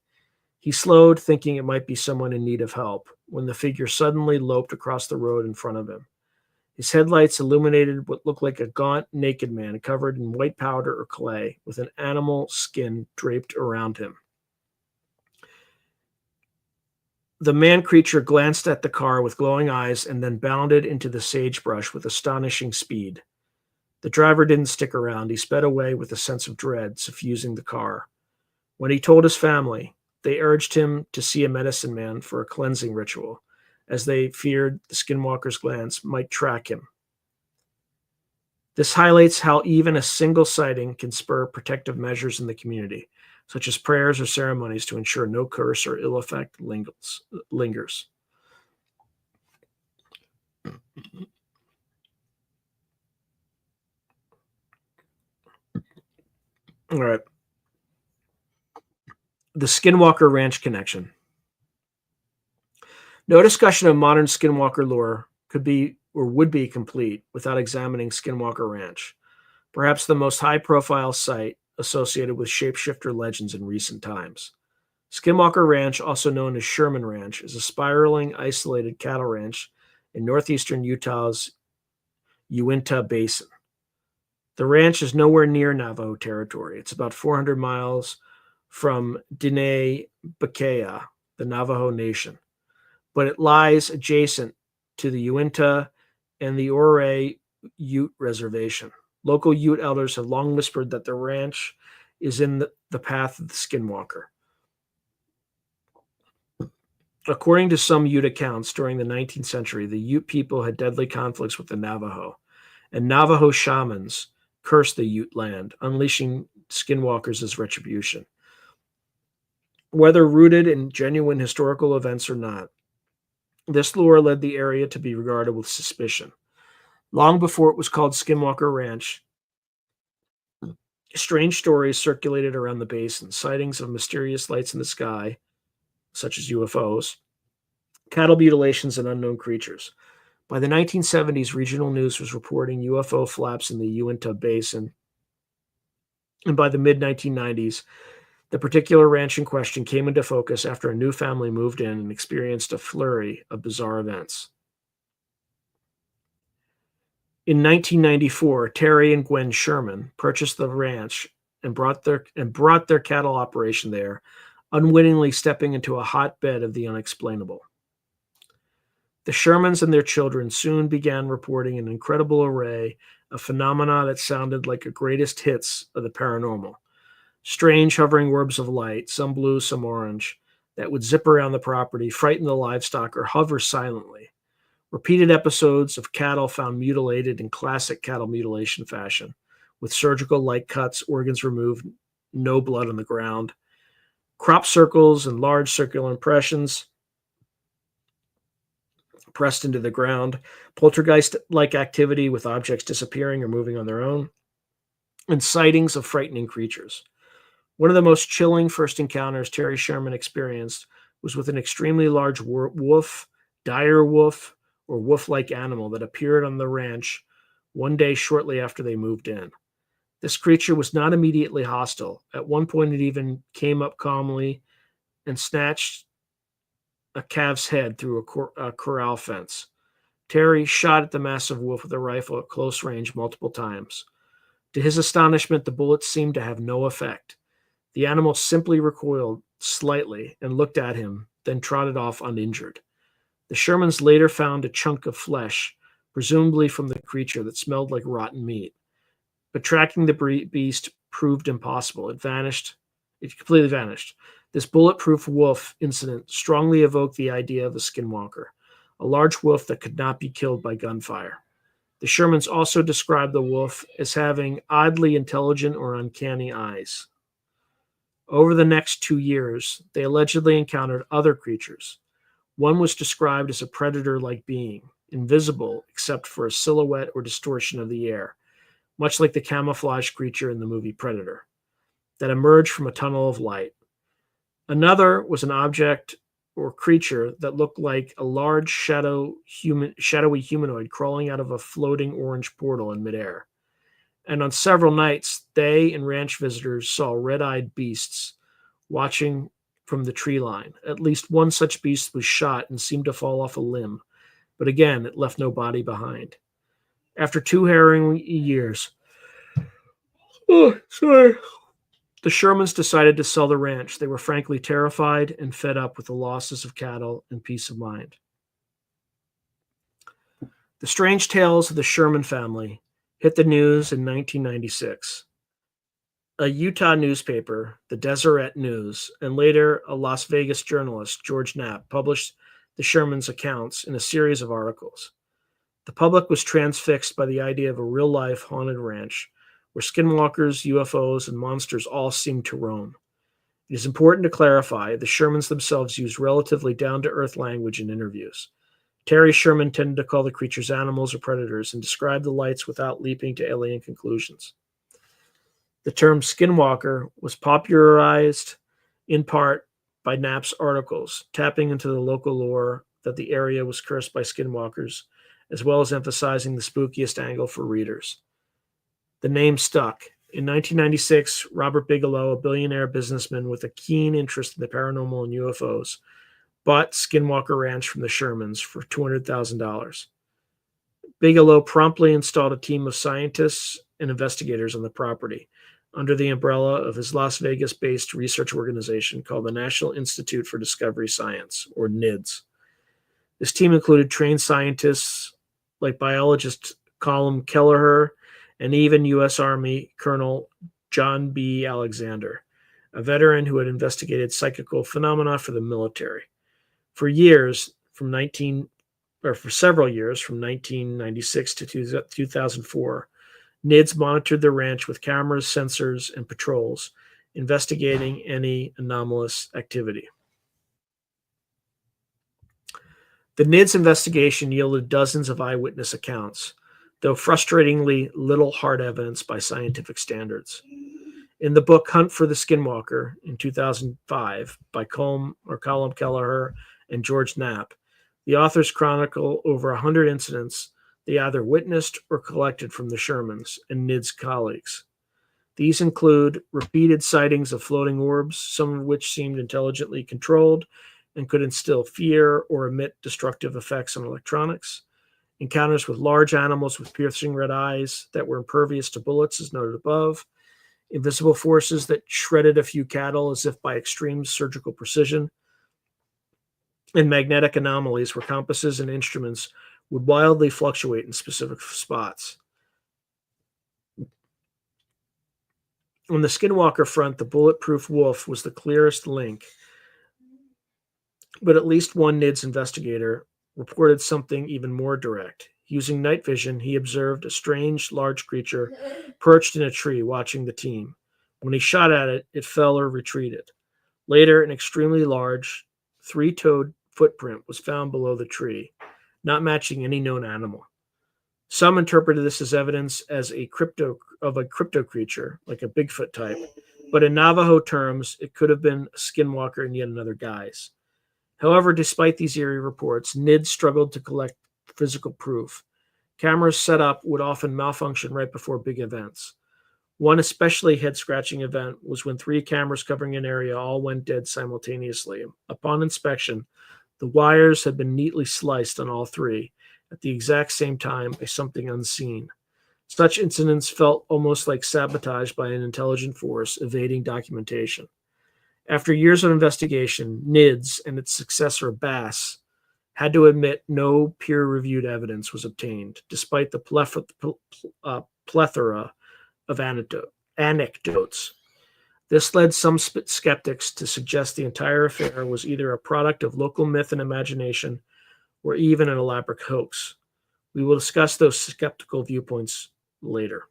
He slowed, thinking it might be someone in need of help, when the figure suddenly loped across the road in front of him. His headlights illuminated what looked like a gaunt, naked man covered in white powder or clay, with an animal skin draped around him. The man-creature glanced at the car with glowing eyes and then bounded into the sagebrush with astonishing speed. The driver didn't stick around. He sped away with a sense of dread suffusing the car. When he told his family, they urged him to see a medicine man for a cleansing ritual, as they feared the skinwalker's glance might track him. This highlights how even a single sighting can spur protective measures in the community, such as prayers or ceremonies to ensure no curse or ill effect lingers. All right. The Skinwalker Ranch connection. No discussion of modern Skinwalker lore could be or would be complete without examining Skinwalker Ranch, perhaps the most high-profile site associated with shapeshifter legends in recent times. Skinwalker Ranch, also known as Sherman Ranch, is a spiraling, isolated cattle ranch in northeastern Utah's Uinta Basin. The ranch is nowhere near Navajo territory. It's about 400 miles from Diné Bakaya, the Navajo Nation, but it lies adjacent to the Uinta and the Ouray Ute Reservation. Local Ute elders have long whispered that the ranch is in the path of the Skinwalker. According to some Ute accounts, during the 19th century, the Ute people had deadly conflicts with the Navajo, and Navajo shamans cursed the Ute land, unleashing skinwalkers as retribution. Whether rooted in genuine historical events or not, this lore led the area to be regarded with suspicion. Long before it was called Skinwalker Ranch, strange stories circulated around the basin, sightings of mysterious lights in the sky, such as UFOs, cattle mutilations, and unknown creatures. By the 1970s, regional news was reporting UFO flaps in the Uinta Basin, and by the mid-1990s, the particular ranch in question came into focus after a new family moved in and experienced a flurry of bizarre events. In 1994, Terry and Gwen Sherman purchased the ranch and brought their cattle operation there, unwittingly stepping into a hotbed of the unexplainable. The Shermans and their children soon began reporting an incredible array of phenomena that sounded like the greatest hits of the paranormal. Strange hovering orbs of light, some blue, some orange, that would zip around the property, frighten the livestock, or hover silently. Repeated episodes of cattle found mutilated in classic cattle mutilation fashion, with surgical like cuts, organs removed, no blood on the ground. Crop circles and large circular impressions pressed into the ground, poltergeist-like activity with objects disappearing or moving on their own, and sightings of frightening creatures. One of the most chilling first encounters Terry Sherman experienced was with an extremely large wolf, dire wolf, or wolf-like animal that appeared on the ranch one day shortly after they moved in. This creature was not immediately hostile. At one point, it even came up calmly and snatched a calf's head through a corral fence. Terry shot at the massive wolf with a rifle at close range multiple times. To his astonishment, the bullets seemed to have no effect. The animal simply recoiled slightly and looked at him, then trotted off uninjured. The Shermans later found a chunk of flesh, presumably from the creature, that smelled like rotten meat. But tracking the beast proved impossible. It vanished. It completely vanished. This bulletproof wolf incident strongly evoked the idea of a skinwalker, a large wolf that could not be killed by gunfire. The Shermans also described the wolf as having oddly intelligent or uncanny eyes. Over the next 2 years, they allegedly encountered other creatures. One was described as a predator-like being, invisible except for a silhouette or distortion of the air, much like the camouflage creature in the movie Predator, that emerged from a tunnel of light. Another was an object or creature that looked like a large shadowy humanoid crawling out of a floating orange portal in midair. And on several nights, they and ranch visitors saw red-eyed beasts watching from the tree line. At least one such beast was shot and seemed to fall off a limb, but again, it left no body behind. After 2 harrowing years, the Shermans decided to sell the ranch. They were frankly terrified and fed up with the losses of cattle and peace of mind. The strange tales of the Sherman family hit the news in 1996. A Utah newspaper, the Deseret News, and later a Las Vegas journalist, George Knapp, published the Shermans' accounts in a series of articles. The public was transfixed by the idea of a real-life haunted ranch where skinwalkers, UFOs, and monsters all seemed to roam. It is important to clarify the Shermans themselves used relatively down-to-earth language in interviews. Terry Sherman tended to call the creatures animals or predators and describe the lights without leaping to alien conclusions. The term skinwalker was popularized in part by Knapp's articles, tapping into the local lore that the area was cursed by skinwalkers, as well as emphasizing the spookiest angle for readers. The name stuck. In 1996, Robert Bigelow, a billionaire businessman with a keen interest in the paranormal and UFOs, bought Skinwalker Ranch from the Shermans for $200,000. Bigelow promptly installed a team of scientists and investigators on the property under the umbrella of his Las Vegas-based research organization called the National Institute for Discovery Science, or NIDS. This team included trained scientists like biologist Colin Kelleher and even U.S. Army Colonel John B. Alexander, a veteran who had investigated psychical phenomena for the military. For several years, from 1996 to 2004, NIDS monitored the ranch with cameras, sensors, and patrols, investigating any anomalous activity. The NIDS investigation yielded dozens of eyewitness accounts, though frustratingly little hard evidence by scientific standards. In the book Hunt for the Skinwalker in 2005 by Colin Kelleher and George Knapp, the authors chronicle over 100 incidents they either witnessed or collected from the Shermans and NIDS colleagues. These include repeated sightings of floating orbs, some of which seemed intelligently controlled and could instill fear or emit destructive effects on electronics, Encounters with large animals with piercing red eyes that were impervious to bullets, as noted above. Invisible forces that shredded a few cattle as if by extreme surgical precision. And magnetic anomalies where compasses and instruments would wildly fluctuate in specific spots. On the Skinwalker front, the bulletproof wolf was the clearest link, but at least one NIDS investigator reported something even more direct. Using night vision, he observed a strange, large creature perched in a tree watching the team. When he shot at it, it fell or retreated. Later, an extremely large, three-toed footprint was found below the tree, not matching any known animal. Some interpreted this as evidence as a crypto creature, like a Bigfoot type, but in Navajo terms, it could have been a skinwalker in yet another guise. However, despite these eerie reports, NIDS struggled to collect physical proof. Cameras set up would often malfunction right before big events. One especially head-scratching event was when 3 cameras covering an area all went dead simultaneously. Upon inspection, the wires had been neatly sliced on all 3, at the exact same time by something unseen. Such incidents felt almost like sabotage by an intelligent force evading documentation. After years of investigation, NIDS and its successor BASS had to admit no peer-reviewed evidence was obtained, despite the plethora of anecdotes. This led some skeptics to suggest the entire affair was either a product of local myth and imagination or even an elaborate hoax. We will discuss those skeptical viewpoints later.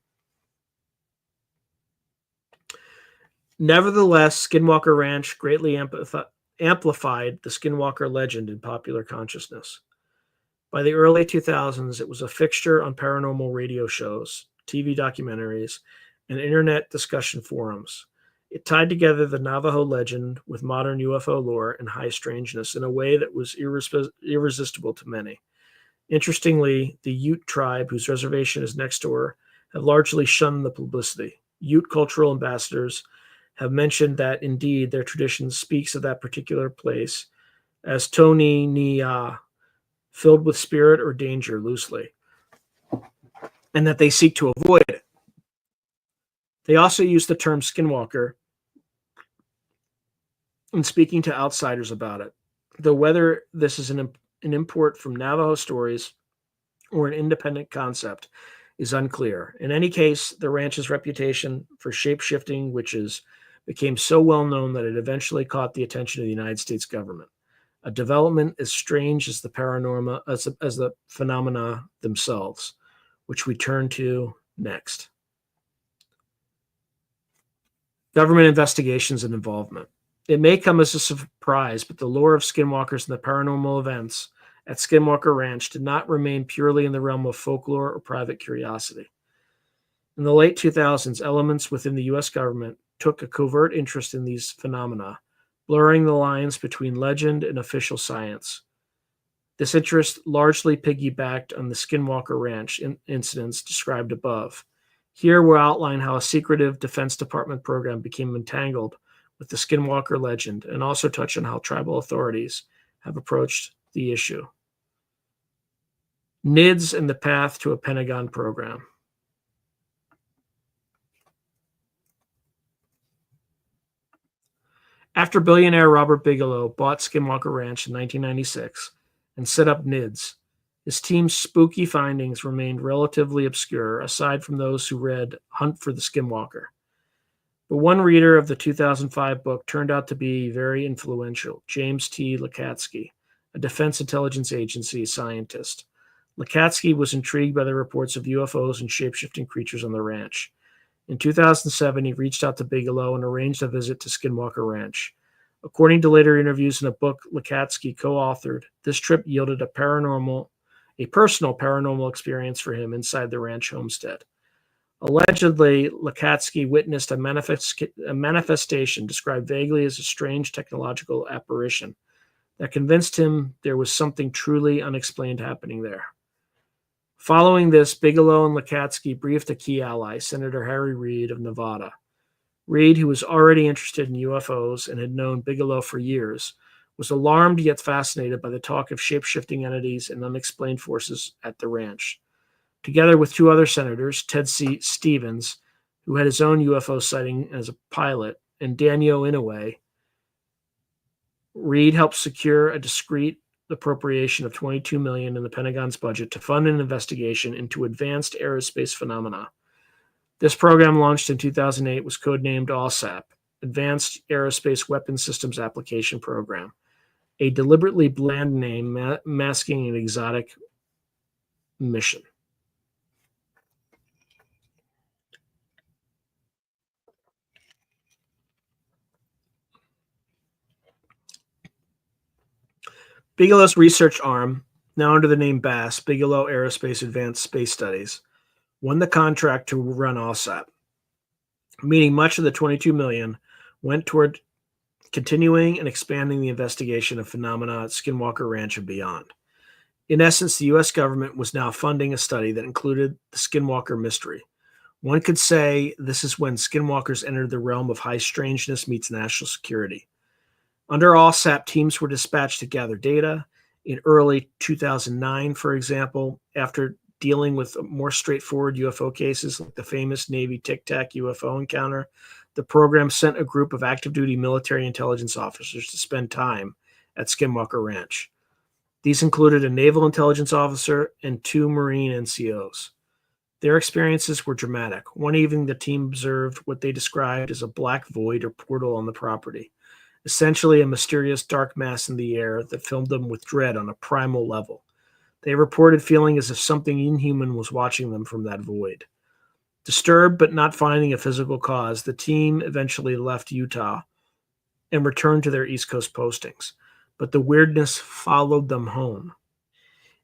Nevertheless, Skinwalker Ranch greatly amplified the Skinwalker legend in popular consciousness. By the early 2000s, it was a fixture on paranormal radio shows, TV documentaries, and internet discussion forums. It tied together the Navajo legend with modern UFO lore and high strangeness in a way that was irresistible to many. Interestingly, the Ute tribe, whose reservation is next door, have largely shunned the publicity. Ute cultural ambassadors have mentioned that indeed their tradition speaks of that particular place as Tony Nia, filled with spirit or danger loosely, and that they seek to avoid it. They also use the term skinwalker in speaking to outsiders about it, though whether this is an import from Navajo stories or an independent concept is unclear. In any case, the ranch's reputation for shape-shifting witches became so well known that it eventually caught the attention of the United States government, a development as strange as the paranormal as the phenomena themselves, which we turn to next. Government investigations and involvement. It may come as a surprise, but the lore of skinwalkers and the paranormal events at Skinwalker Ranch did not remain purely in the realm of folklore or private curiosity. In the late 2000s, elements within the U.S. government took a covert interest in these phenomena, blurring the lines between legend and official science. This interest largely piggybacked on the Skinwalker Ranch incidents described above. Here we'll outline how a secretive Defense Department program became entangled with the Skinwalker legend and also touch on how tribal authorities have approached the issue. NIDS and the path to a Pentagon program. After billionaire Robert Bigelow bought Skinwalker Ranch in 1996 and set up NIDS, his team's spooky findings remained relatively obscure, aside from those who read Hunt for the Skinwalker. But one reader of the 2005 book turned out to be very influential, James T. Lakatsky, a Defense Intelligence Agency scientist. Lakatsky was intrigued by the reports of UFOs and shape-shifting creatures on the ranch. In 2007, he reached out to Bigelow and arranged a visit to Skinwalker Ranch. According to later interviews in a book Lakatsky co-authored, this trip yielded a personal paranormal experience for him inside the ranch homestead. Allegedly, Lakatsky witnessed a manifestation described vaguely as a strange technological apparition that convinced him there was something truly unexplained happening there. Following this, Bigelow and Lakatsky briefed a key ally, Senator Harry Reid of Nevada. Reid, who was already interested in UFOs and had known Bigelow for years, was alarmed yet fascinated by the talk of shape-shifting entities and unexplained forces at the ranch. Together with two other senators, Ted Stevens, who had his own UFO sighting as a pilot, and Daniel Inouye, Reed helped secure a discrete appropriation of $22 million in the Pentagon's budget to fund an investigation into advanced aerospace phenomena. This program, launched in 2008, was codenamed ALSAP, Advanced Aerospace Weapons Systems Application Program, a deliberately bland name masking an exotic mission. Bigelow's research arm, now under the name BASS, Bigelow Aerospace Advanced Space Studies, won the contract to run ALSAP, meaning much of the $22 million went toward continuing and expanding the investigation of phenomena at Skinwalker Ranch and beyond. In essence, the U.S. government was now funding a study that included the Skinwalker mystery. One could say this is when Skinwalkers entered the realm of high strangeness meets national security. Under ALSAP, teams were dispatched to gather data. In early 2009, for example, after dealing with more straightforward UFO cases like the famous Navy Tic Tac UFO encounter, the program sent a group of active duty military intelligence officers to spend time at Skinwalker Ranch. These included a naval intelligence officer and two Marine NCOs. Their experiences were dramatic. One evening, the team observed what they described as a black void or portal on the property, essentially a mysterious dark mass in the air that filled them with dread on a primal level. They reported feeling as if something inhuman was watching them from that void. Disturbed but not finding a physical cause, the team eventually left Utah and returned to their East Coast postings. But the weirdness followed them home.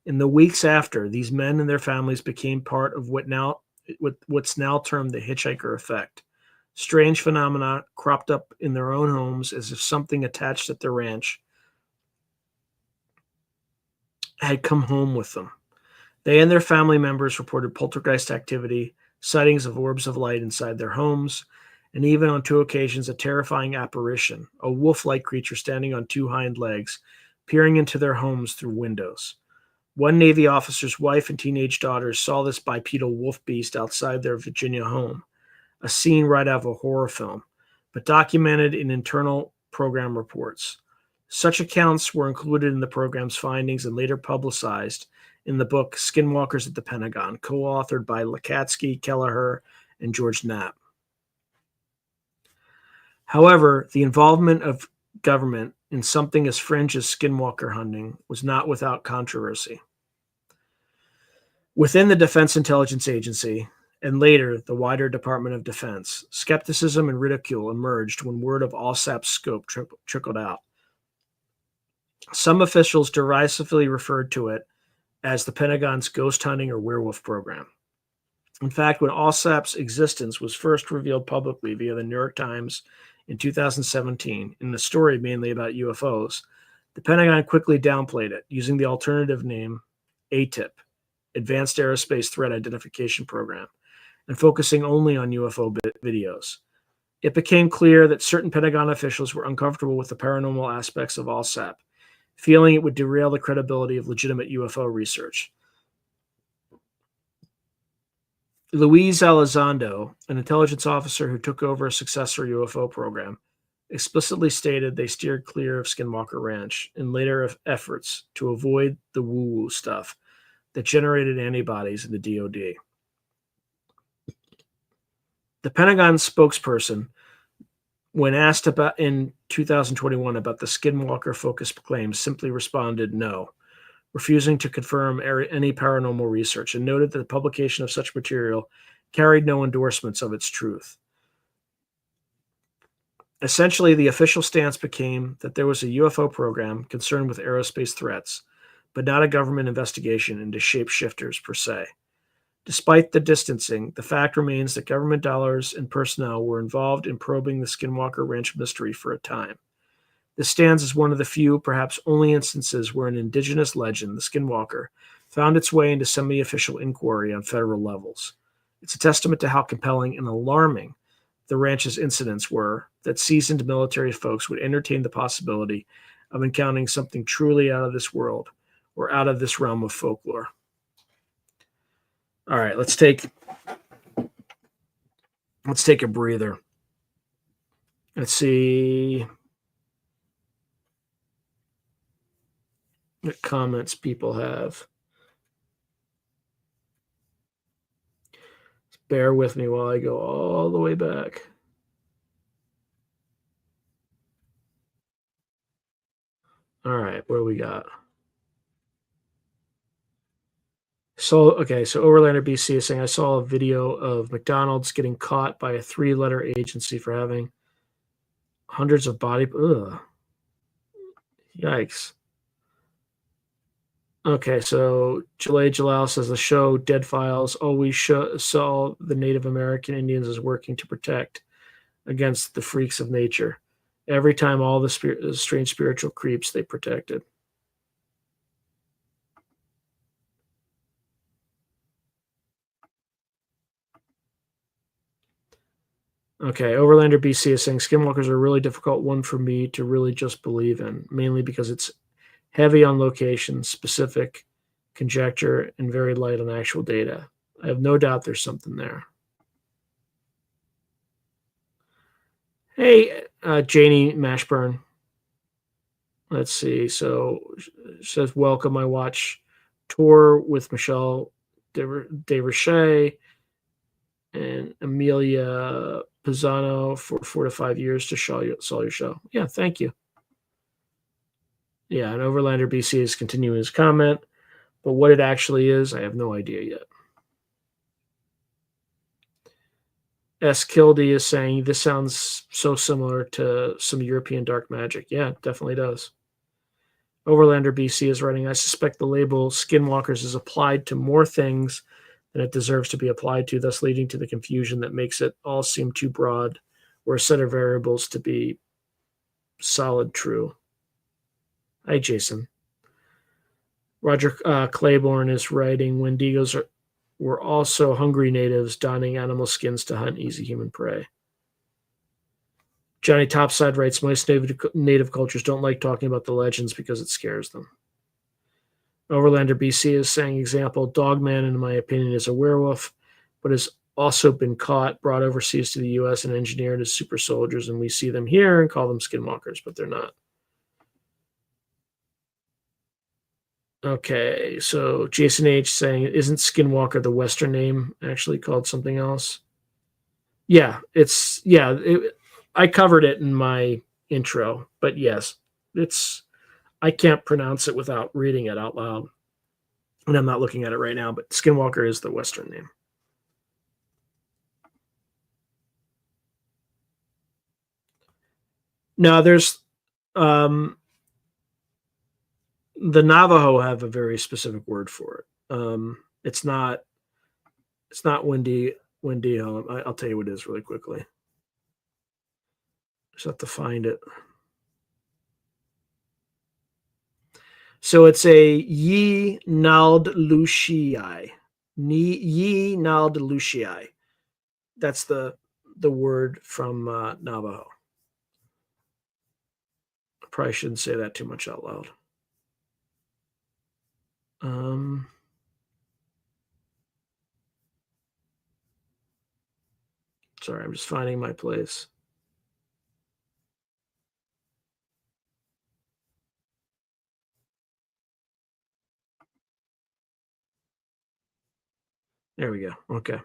In the weeks after, these men and their families became part of what's now termed the hitchhiker effect. Strange phenomena cropped up in their own homes as if something attached at the ranch had come home with them. They and their family members reported poltergeist activity, sightings of orbs of light inside their homes, and even on two occasions a terrifying apparition, a wolf-like creature standing on two hind legs, peering into their homes through windows. One Navy officer's wife and teenage daughters saw this bipedal wolf beast outside their Virginia home, a scene right out of a horror film, but documented in internal program reports. Such accounts were included in the program's findings and later publicized in the book Skinwalkers at the Pentagon, co-authored by Lakatsky, Kelleher, and George Knapp. However, the involvement of government in something as fringe as skinwalker hunting was not without controversy. Within the Defense Intelligence Agency, and later the wider Department of Defense, skepticism and ridicule emerged when word of ALSAP's scope trickled out. Some officials derisively referred to it as the Pentagon's ghost hunting or werewolf program. In fact, when ALSAP's existence was first revealed publicly via the New York Times in 2017, in a story mainly about UFOs, the Pentagon quickly downplayed it, using the alternative name ATIP, Advanced Aerospace Threat Identification Program, and focusing only on UFO videos. It became clear that certain Pentagon officials were uncomfortable with the paranormal aspects of ALSAP, feeling it would derail the credibility of legitimate UFO research. Luis Elizondo, an intelligence officer who took over a successor UFO program, explicitly stated they steered clear of Skinwalker Ranch in later efforts to avoid the woo-woo stuff that generated antibodies in the DoD. The Pentagon spokesperson, when asked about in 2021 about the Skinwalker-focused claims, simply responded no, refusing to confirm any paranormal research, and noted that the publication of such material carried no endorsements of its truth. Essentially, the official stance became that there was a UFO program concerned with aerospace threats, but not a government investigation into shapeshifters per se. Despite the distancing, the fact remains that government dollars and personnel were involved in probing the Skinwalker Ranch mystery for a time. This stands as one of the few, perhaps only instances where an indigenous legend, the Skinwalker, found its way into semi-official inquiry on federal levels. It's a testament to how compelling and alarming the ranch's incidents were that seasoned military folks would entertain the possibility of encountering something truly out of this world or out of this realm of folklore. All right, let's take a breather. Let's see what comments people have. Bear with me while I go all the way back. All right, what do we got? So Overlander BC is saying, I saw a video of McDonald's getting caught by a 3-letter agency for having hundreds of body. Ugh. Yikes. Okay, so Jalal says the show Dead Files always saw the Native American Indians as working to protect against the freaks of nature. Every time all the strange spiritual creeps they protected. Okay, Overlander BC is saying Skinwalkers are a really difficult one for me to really just believe in, mainly because it's heavy on location, specific, conjecture, and very light on actual data. I have no doubt there's something there. Hey, Janie Mashburn. Let's see. So it says, welcome. I watch Tour with Michelle Desrochers and Amelia Pisano for 4 to 5 years to saw your show. Yeah, thank you. Yeah, and Overlander BC is continuing his comment, but what it actually is, I have no idea yet. S. Kildy is saying, this sounds so similar to some European dark magic. Yeah, it definitely does. Overlander BC is writing, I suspect the label Skinwalkers is applied to more things than it deserves to be applied to, thus leading to the confusion that makes it all seem too broad or a set of variables to be solid true. Hi, Jason. Roger Claiborne is writing, Wendigos were also hungry natives donning animal skins to hunt easy human prey. Johnny Topside writes, most native cultures don't like talking about the legends because it scares them. Overlander BC is saying, example, Dogman, in my opinion, is a werewolf, but has also been caught, brought overseas to the U.S. and engineered as super soldiers, and we see them here and call them skinwalkers, but they're not. Okay, so Jason H. saying, isn't Skinwalker the Western name actually called something else? Yeah, I covered it in my intro, but yes, I can't pronounce it without reading it out loud. And I'm not looking at it right now, but Skinwalker is the Western name. Now there's the Navajo have a very specific word for it. It's not Wendigo. I'll tell you what it is really quickly. Just have to find it. So it's a Yi Nald Lushii. Yi Nald Lushii. That's the word from Navajo. I probably shouldn't say that too much out loud. Sorry, I'm just finding my place. There we go. Okay.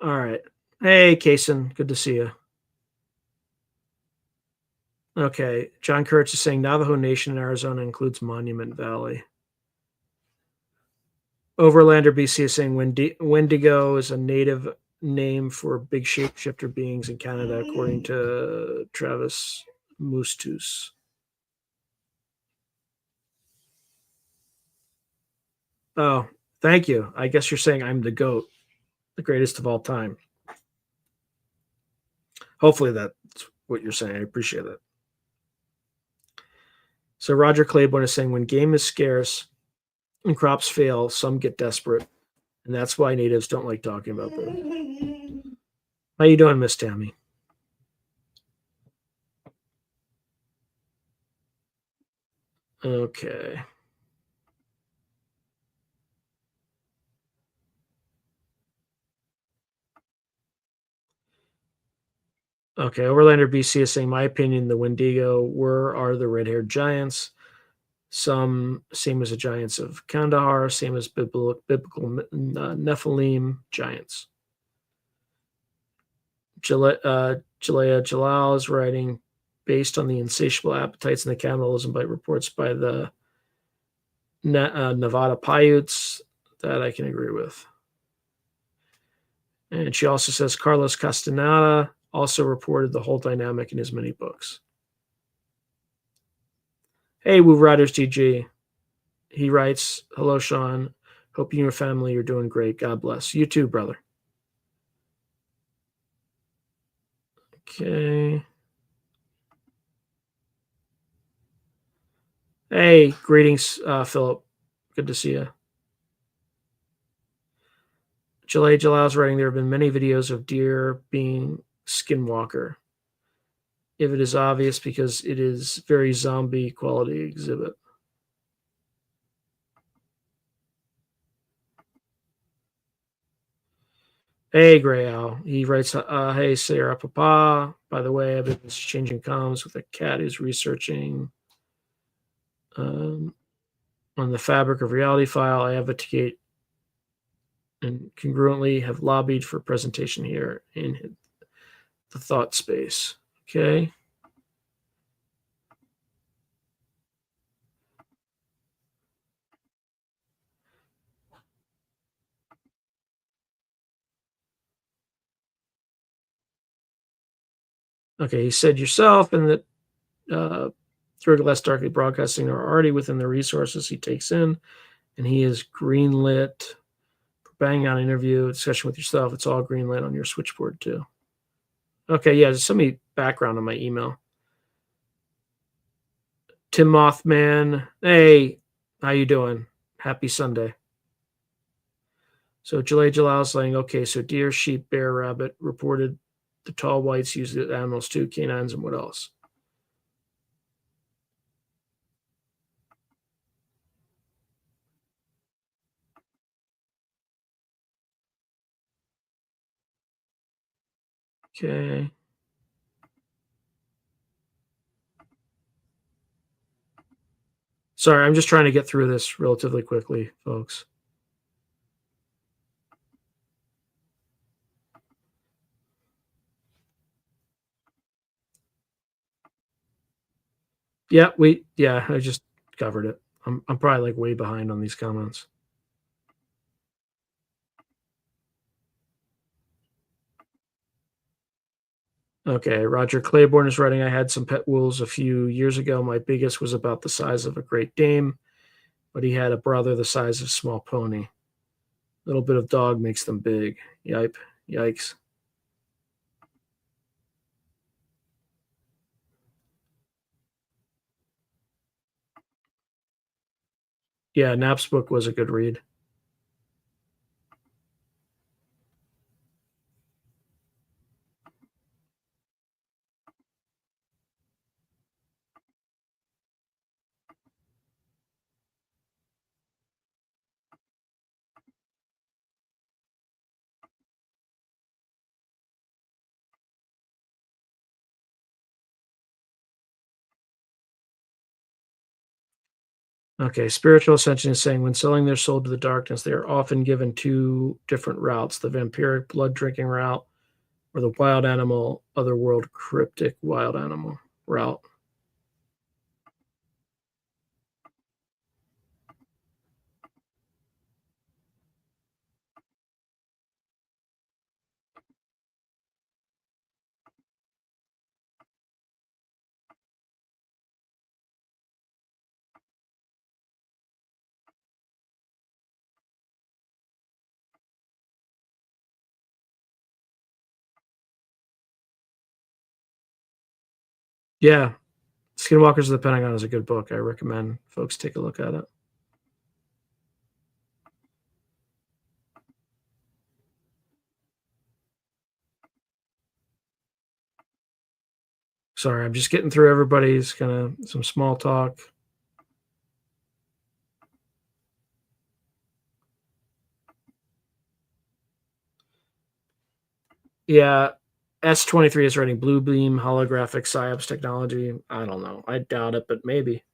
All right. Hey, Kason. Good to see you. Okay. John Kurtz is saying Navajo Nation in Arizona includes Monument Valley. Overlander BC is saying Wendigo is a native name for big shapeshifter beings in Canada, according to Travis Mustus. Oh, thank you. I guess you're saying I'm the GOAT, the greatest of all time. Hopefully that's what you're saying. I appreciate it. So Roger Claiborne is saying when game is scarce and crops fail, some get desperate, and that's why natives don't like talking about them. How you doing, Miss Tammy? Okay. Okay. Overlander BC is saying, my opinion, the Wendigo are the red-haired giants. Some same as the giants of Kandahar, same as biblical Nephilim giants. Jalea Jalal is writing, based on the insatiable appetites and the cannibalism by reports by the Nevada Paiutes, that I can agree with. And she also says Carlos Castaneda also reported the whole dynamic in his many books. Hey, Woo Riders GG. He writes, hello, Sean. Hope you and your family are doing great. God bless. You too, brother. Okay. Hey, greetings, Philip. Good to see you. Jalei Jalal's writing, there have been many videos of deer being skinwalker. If it is obvious, because it is very zombie quality exhibit. Hey, Gray Owl. He writes, hey, Sarah Papa. By the way, I've been exchanging comms with a cat who's researching on the fabric of reality file. I advocate and congruently have lobbied for presentation here in the thought space. Okay. Okay, he said yourself and that Through Less Darkly Broadcasting are already within the resources he takes in, and he is greenlit for bang on interview, discussion with yourself. It's all greenlit on your switchboard too. Okay, yeah, just send me background on my email. Tim Mothman, hey, how you doing? Happy Sunday. So Jalei Jalal saying, okay, so deer, sheep, bear, rabbit reported the tall whites used the animals too, canines, and what else? Okay. Sorry, I'm just trying to get through this relatively quickly, folks. Yeah, I just covered it. I'm probably like way behind on these comments. Okay, Roger Claiborne is writing, I had some pet wolves a few years ago. My biggest was about the size of a Great Dane, but he had a brother the size of a small pony. A little bit of dog makes them big. Yipe. Yikes. Yeah, Knapp's book was a good read. Okay, Spiritual Ascension is saying when selling their soul to the darkness, they are often given two different routes, the vampiric blood drinking route or the wild animal, otherworld cryptic wild animal route. Yeah, Skinwalkers of the Pentagon is a good book. I recommend folks take a look at it. Sorry, I'm just getting through everybody's kind of some small talk. Yeah, S23 is running Blue Beam holographic psyops technology. I don't know. I doubt it, but maybe.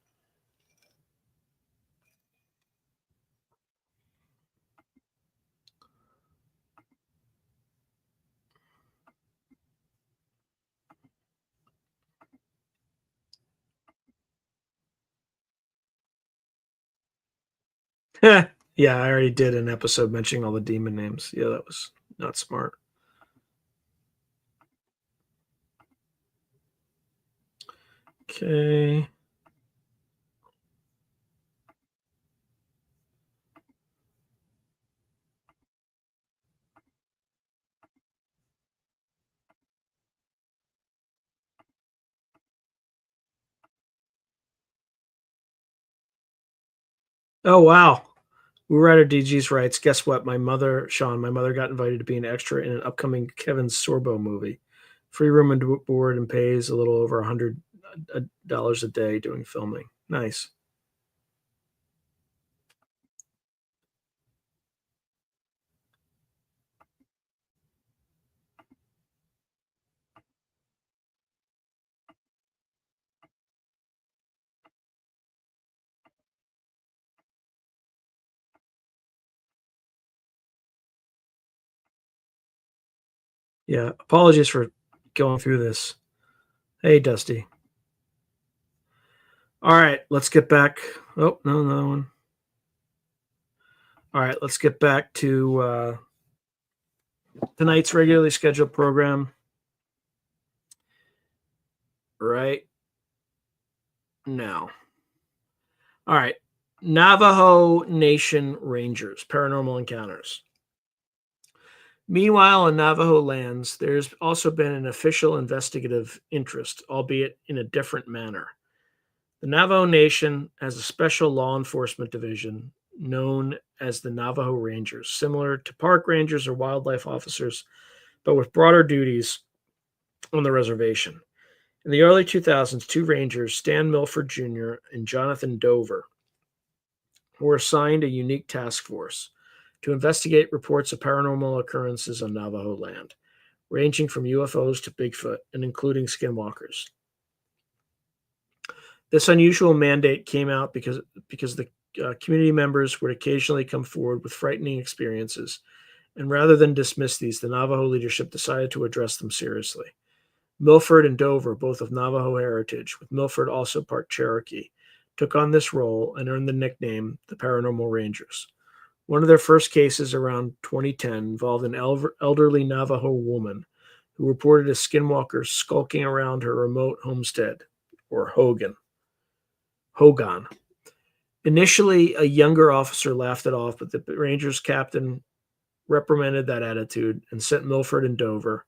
Yeah, I already did an episode mentioning all the demon names. Yeah, that was not smart. Okay. Oh, wow. Writer DG's writes, guess what? My mother got invited to be an extra in an upcoming Kevin Sorbo movie. Free room and board and pays a little over $100 a day doing filming. Nice. Yeah. Apologies for going through this. Hey, Dusty. All right, let's get back. Oh, no, another one. All right, let's get back to tonight's regularly scheduled program right now. All right, Navajo Nation Rangers, paranormal encounters. Meanwhile, in Navajo lands, there's also been an official investigative interest, albeit in a different manner. The Navajo Nation has a special law enforcement division known as the Navajo Rangers, similar to park rangers or wildlife officers, but with broader duties on the reservation. In the early 2000s, two rangers, Stan Milford Jr. and Jonathan Dover, were assigned a unique task force to investigate reports of paranormal occurrences on Navajo land, ranging from UFOs to Bigfoot and including skinwalkers. This unusual mandate came out because the community members would occasionally come forward with frightening experiences, and rather than dismiss these, the Navajo leadership decided to address them seriously. Milford and Dover, both of Navajo heritage, with Milford also part Cherokee, took on this role and earned the nickname the Paranormal Rangers. One of their first cases around 2010 involved an elderly Navajo woman who reported a skinwalker skulking around her remote homestead, or Hogan. Initially, a younger officer laughed it off, but the Rangers captain reprimanded that attitude and sent Milford and Dover,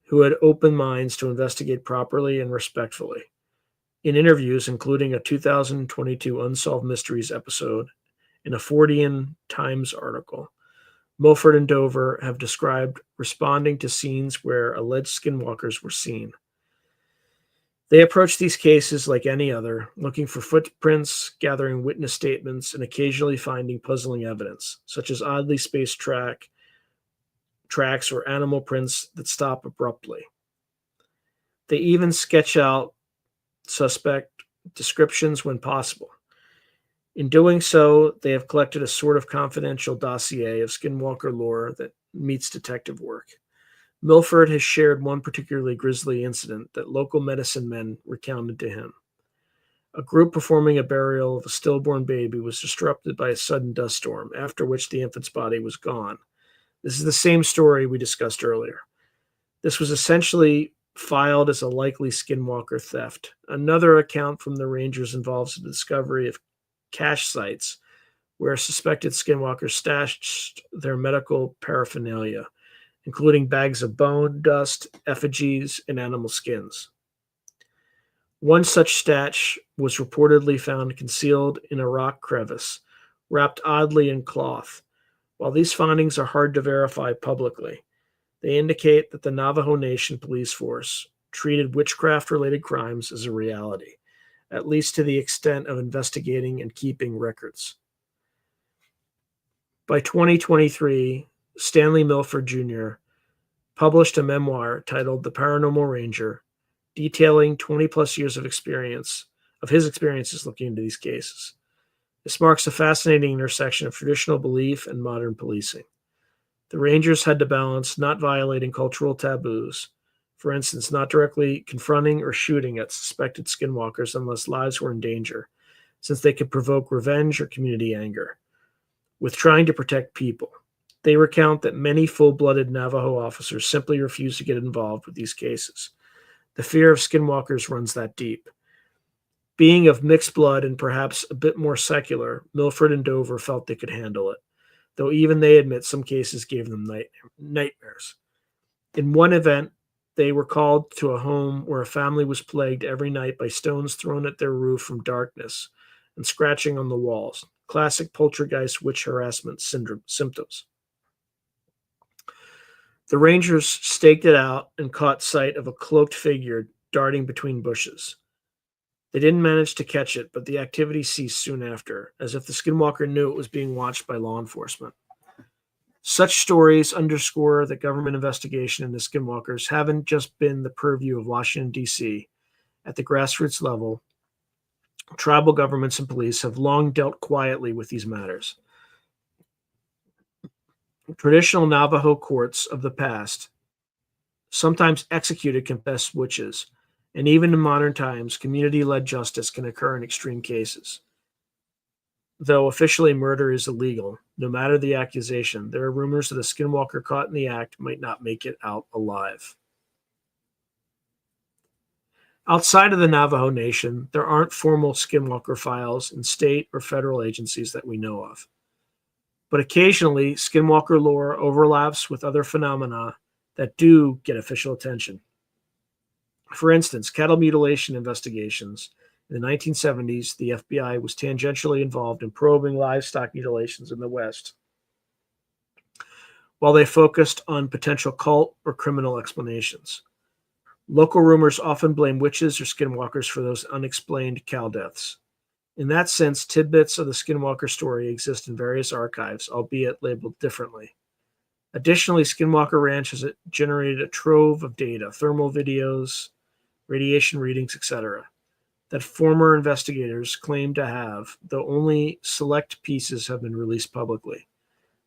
who had open minds, to investigate properly and respectfully. In interviews, including a 2022 Unsolved Mysteries episode and a Fortean Times article, Milford and Dover have described responding to scenes where alleged skinwalkers were seen. They approach these cases like any other, looking for footprints, gathering witness statements, and occasionally finding puzzling evidence, such as oddly spaced tracks or animal prints that stop abruptly. They even sketch out suspect descriptions when possible. In doing so, they have collected a sort of confidential dossier of skinwalker lore that meets detective work. Milford has shared one particularly grisly incident that local medicine men recounted to him. A group performing a burial of a stillborn baby was disrupted by a sudden dust storm, after which the infant's body was gone. This is the same story we discussed earlier. This was essentially filed as a likely skinwalker theft. Another account from the Rangers involves the discovery of cache sites where suspected skinwalkers stashed their medical paraphernalia, including bags of bone, dust, effigies, and animal skins. One such stash was reportedly found concealed in a rock crevice, wrapped oddly in cloth. While these findings are hard to verify publicly, they indicate that the Navajo Nation police force treated witchcraft related crimes as a reality, at least to the extent of investigating and keeping records. By 2023, Stanley Milford Jr. published a memoir titled The Paranormal Ranger, detailing 20 plus years of his experiences looking into these cases. This marks a fascinating intersection of traditional belief and modern policing. The Rangers had to balance not violating cultural taboos, for instance, not directly confronting or shooting at suspected skinwalkers unless lives were in danger, since they could provoke revenge or community anger, with trying to protect people. They recount that many full-blooded Navajo officers simply refused to get involved with these cases. The fear of skinwalkers runs that deep. Being of mixed blood and perhaps a bit more secular, Milford and Dover felt they could handle it, though even they admit some cases gave them nightmares. In one event, they were called to a home where a family was plagued every night by stones thrown at their roof from darkness and scratching on the walls, classic poltergeist witch harassment symptoms. The Rangers staked it out and caught sight of a cloaked figure darting between bushes. They didn't manage to catch it, but the activity ceased soon after, as if the skinwalker knew it was being watched by law enforcement. Such stories underscore that government investigation into skinwalkers haven't just been the purview of Washington, D.C. At the grassroots level, tribal governments and police have long dealt quietly with these matters. Traditional Navajo courts of the past sometimes executed confessed witches, and even in modern times, community-led justice can occur in extreme cases. Though officially murder is illegal, no matter the accusation, there are rumors that a skinwalker caught in the act might not make it out alive. Outside of the Navajo Nation, there aren't formal skinwalker files in state or federal agencies that we know of. But occasionally, skinwalker lore overlaps with other phenomena that do get official attention. For instance, cattle mutilation investigations. In the 1970s, the FBI was tangentially involved in probing livestock mutilations in the West, while they focused on potential cult or criminal explanations. Local rumors often blame witches or skinwalkers for those unexplained cow deaths. In that sense, tidbits of the skinwalker story exist in various archives, albeit labeled differently. Additionally, Skinwalker Ranch has generated a trove of data, thermal videos, radiation readings, etc., that former investigators claim to have, though only select pieces have been released publicly.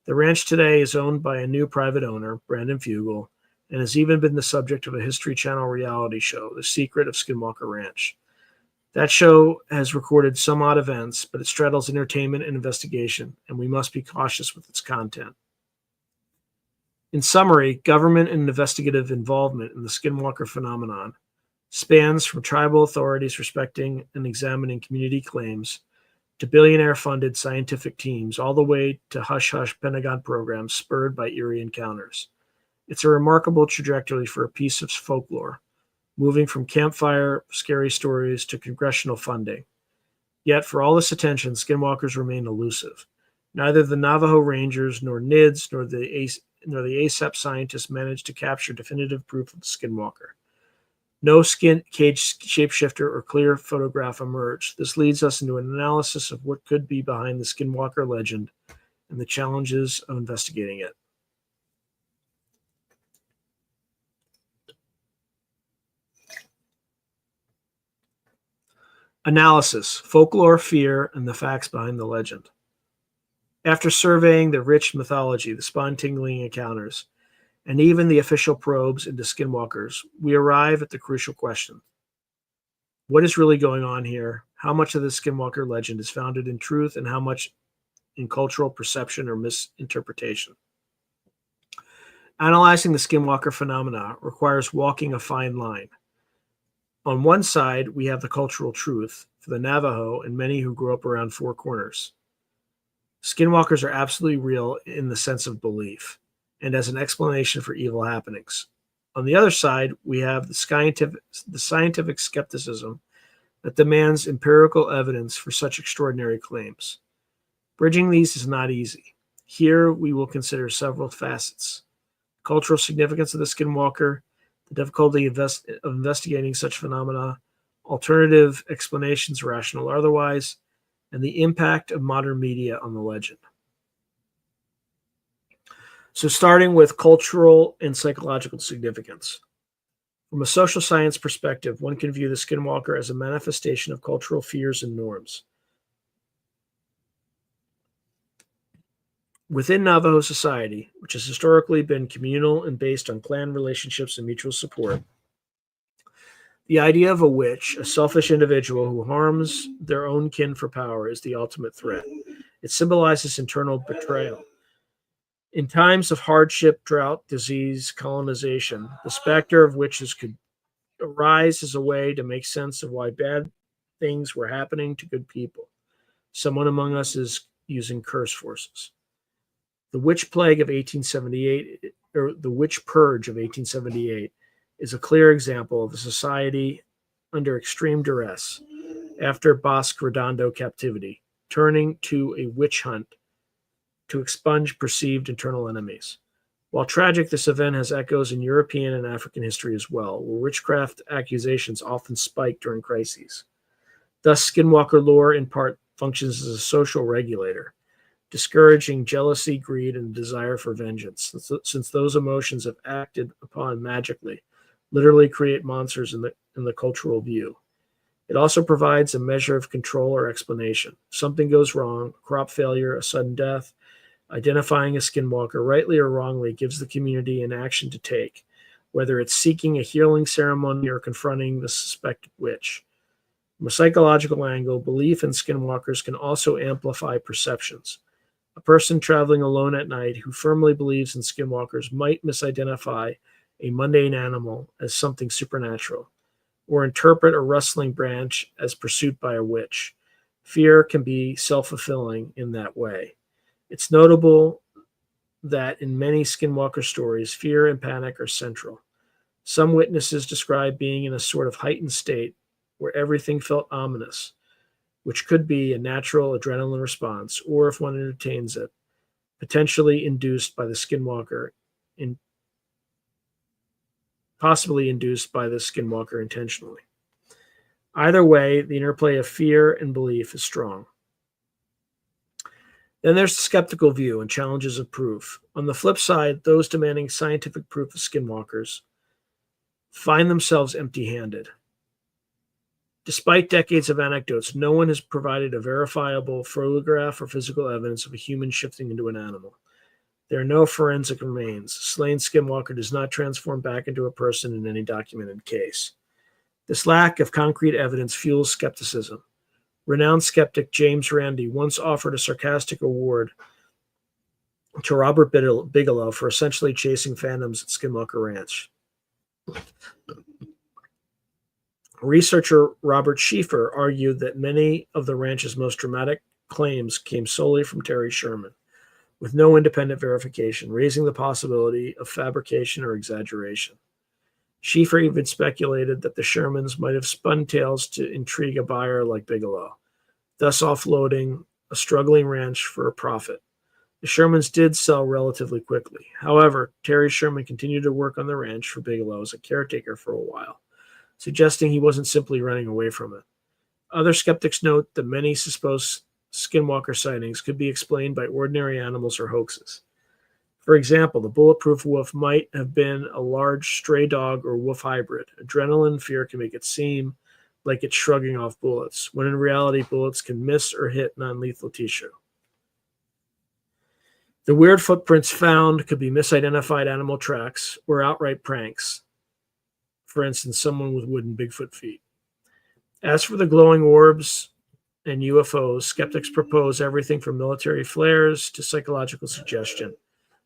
The ranch today is owned by a new private owner, Brandon Fugel, and has even been the subject of a History Channel reality show, The Secret of Skinwalker Ranch. That show has recorded some odd events, but it straddles entertainment and investigation, and we must be cautious with its content. In summary, government and investigative involvement in the Skinwalker phenomenon spans from tribal authorities respecting and examining community claims to billionaire-funded scientific teams, all the way to hush-hush Pentagon programs spurred by eerie encounters. It's a remarkable trajectory for a piece of folklore, moving from campfire scary stories to congressional funding. Yet, for all this attention, skinwalkers remain elusive. Neither the Navajo Rangers, nor NIDS, nor the ASAP scientists managed to capture definitive proof of the skinwalker. No skin cage shapeshifter or clear photograph emerged. This leads us into an analysis of what could be behind the Skinwalker legend and the challenges of investigating it. Analysis, folklore, fear, and the facts behind the legend. After surveying the rich mythology, the spine-tingling encounters, and even the official probes into skinwalkers, we arrive at the crucial question. What is really going on here? How much of the skinwalker legend is founded in truth and how much in cultural perception or misinterpretation? Analyzing the skinwalker phenomena requires walking a fine line. On one side, we have the cultural truth for the Navajo and many who grew up around Four Corners. Skinwalkers are absolutely real in the sense of belief and as an explanation for evil happenings. On the other side, we have the scientific skepticism that demands empirical evidence for such extraordinary claims. Bridging these is not easy. Here, we will consider several facets: cultural significance of the skinwalker, the difficulty of investigating such phenomena, alternative explanations, rational or otherwise, and the impact of modern media on the legend. So starting with cultural and psychological significance. From a social science perspective, one can view the Skinwalker as a manifestation of cultural fears and norms. Within Navajo society, which has historically been communal and based on clan relationships and mutual support, the idea of a witch, a selfish individual who harms their own kin for power, is the ultimate threat. It symbolizes internal betrayal. In times of hardship, drought, disease, colonization, the specter of witches could arise as a way to make sense of why bad things were happening to good people. Someone among us is using curse forces. The witch plague of 1878, or the witch purge of 1878, is a clear example of a society under extreme duress after Bosque Redondo captivity, turning to a witch hunt to expunge perceived internal enemies. While tragic, this event has echoes in European and African history as well, where witchcraft accusations often spike during crises. Thus, Skinwalker lore in part functions as a social regulator, discouraging jealousy, greed, and desire for vengeance, since those emotions, if acted upon magically, literally create monsters in the cultural view. It also provides a measure of control or explanation. Something goes wrong, crop failure, a sudden death. Identifying a skinwalker, rightly or wrongly, gives the community an action to take, whether it's seeking a healing ceremony or confronting the suspected witch. From a psychological angle, belief in skinwalkers can also amplify perceptions. A person traveling alone at night who firmly believes in skinwalkers might misidentify a mundane animal as something supernatural, or interpret a rustling branch as pursuit by a witch. Fear can be self-fulfilling in that way. It's notable that in many skinwalker stories, fear and panic are central. Some witnesses describe being in a sort of heightened state where everything felt ominous, which could be a natural adrenaline response, or if one entertains it, potentially induced by the skinwalker, possibly induced by the skinwalker intentionally. Either way, the interplay of fear and belief is strong. Then there's the skeptical view and challenges of proof. On the flip side, those demanding scientific proof of skinwalkers find themselves empty-handed. Despite decades of anecdotes, no one has provided a verifiable photograph or physical evidence of a human shifting into an animal. There are no forensic remains. A slain skinwalker does not transform back into a person in any documented case. This lack of concrete evidence fuels skepticism. Renowned skeptic James Randi once offered a sarcastic award to Robert Bigelow for essentially chasing phantoms at Skinwalker Ranch. Researcher Robert Schieffer argued that many of the ranch's most dramatic claims came solely from Terry Sherman, with no independent verification, raising the possibility of fabrication or exaggeration. Schieffer even speculated that the Shermans might have spun tales to intrigue a buyer like Bigelow, thus offloading a struggling ranch for a profit. The Shermans did sell relatively quickly. However, Terry Sherman continued to work on the ranch for Bigelow as a caretaker for a while, suggesting he wasn't simply running away from it. Other skeptics note that many supposed skinwalker sightings could be explained by ordinary animals or hoaxes. For example, the bulletproof wolf might have been a large stray dog or wolf hybrid. Adrenaline fear can make it seem like it's shrugging off bullets, when in reality, bullets can miss or hit non-lethal tissue. The weird footprints found could be misidentified animal tracks or outright pranks. For instance, someone with wooden Bigfoot feet. As for the glowing orbs and UFOs, skeptics propose everything from military flares to psychological suggestion.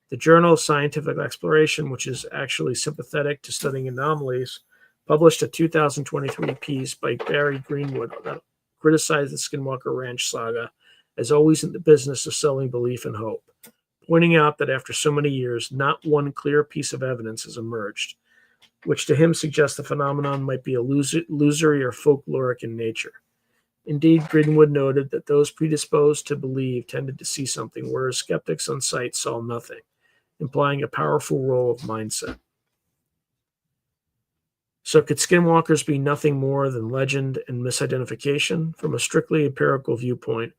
The Journal of Scientific Exploration, which is actually sympathetic to studying anomalies, published a 2023 piece by Barry Greenwood that criticized the Skinwalker Ranch saga as always in the business of selling belief and hope, pointing out that after so many years, not one clear piece of evidence has emerged, which to him suggests the phenomenon might be illusory or folkloric in nature. Indeed, Greenwood noted that those predisposed to believe tended to see something, whereas skeptics on site saw nothing, implying a powerful role of mindset. So could skinwalkers be nothing more than legend and misidentification? From a strictly empirical viewpoint,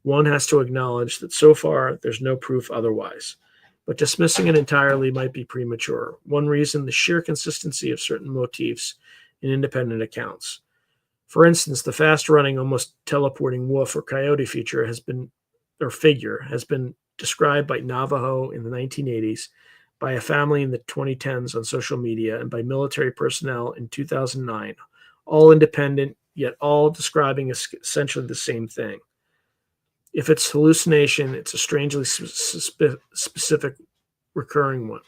one has to acknowledge that so far there's no proof otherwise. but dismissing it entirely might be premature. One reason, the sheer consistency of certain motifs in independent accounts. For instance, the fast-running, almost teleporting wolf or coyote figure has been described by Navajo in the 1980s, by a family in the 2010s on social media, and by military personnel in 2009, all independent, yet all describing essentially the same thing. If it's hallucination, it's a strangely specific recurring one.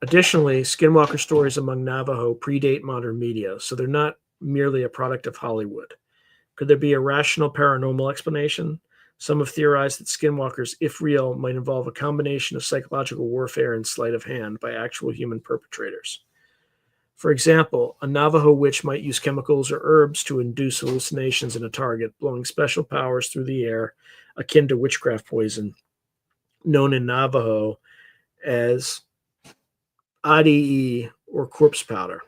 Additionally, Skinwalker stories among Navajo predate modern media, so they're not merely a product of Hollywood. Could there be a rational paranormal explanation? Some have theorized that Skinwalkers, if real, might involve a combination of psychological warfare and sleight of hand by actual human perpetrators. For example, a Navajo witch might use chemicals or herbs to induce hallucinations in a target, blowing special powers through the air, akin to witchcraft poison, known in Navajo as adi or corpse powder.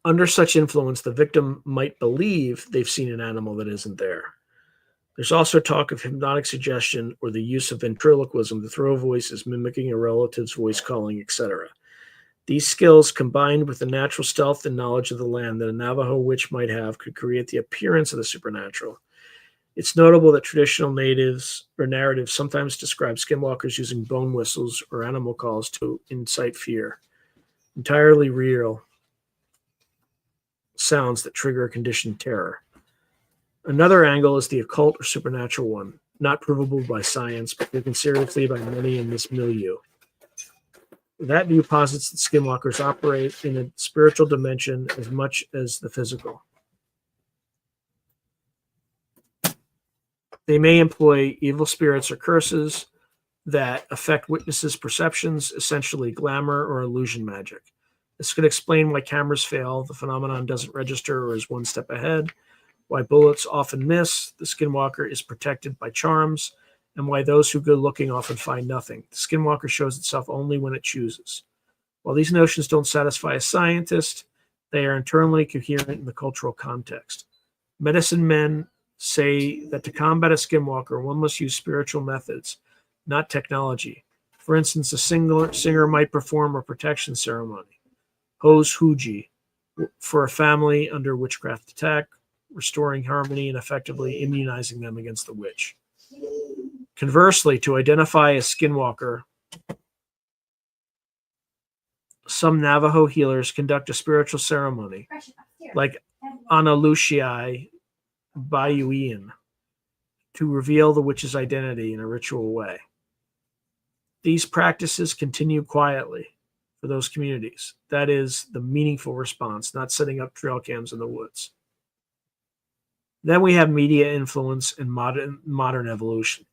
Under such influence, the victim might believe they've seen an animal that isn't there. There's also talk of hypnotic suggestion or the use of ventriloquism to throw voices, mimicking a relative's voice calling, etc. These skills, combined with the natural stealth and knowledge of the land that a Navajo witch might have, could create the appearance of the supernatural. It's notable that traditional narratives sometimes describe skinwalkers using bone whistles or animal calls to incite fear. Entirely real sounds that trigger conditioned terror. Another angle is the occult or supernatural one, not provable by science, but taken seriously by many in this milieu. That view posits that skinwalkers operate in a spiritual dimension as much as the physical. They may employ evil spirits or curses that affect witnesses' perceptions, essentially glamour or illusion magic. This could explain why cameras fail, the phenomenon doesn't register or is one step ahead, why bullets often miss, the skinwalker is protected by charms, and why those who go looking often find nothing. The skinwalker shows itself only when it chooses. While these notions don't satisfy a scientist, they are internally coherent in the cultural context. Medicine men say that to combat a skinwalker, one must use spiritual methods, not technology. For instance, a singer might perform a protection ceremony, Hos Huji, for a family under witchcraft attack, restoring harmony and effectively immunizing them against the witch. Conversely, to identify a skinwalker, some Navajo healers conduct a spiritual ceremony, like Analushii Bayuian, to reveal the witch's identity in a ritual way. These practices continue quietly for those communities. That is the meaningful response, not setting up trail cams in the woods. Then we have media influence and modern evolution.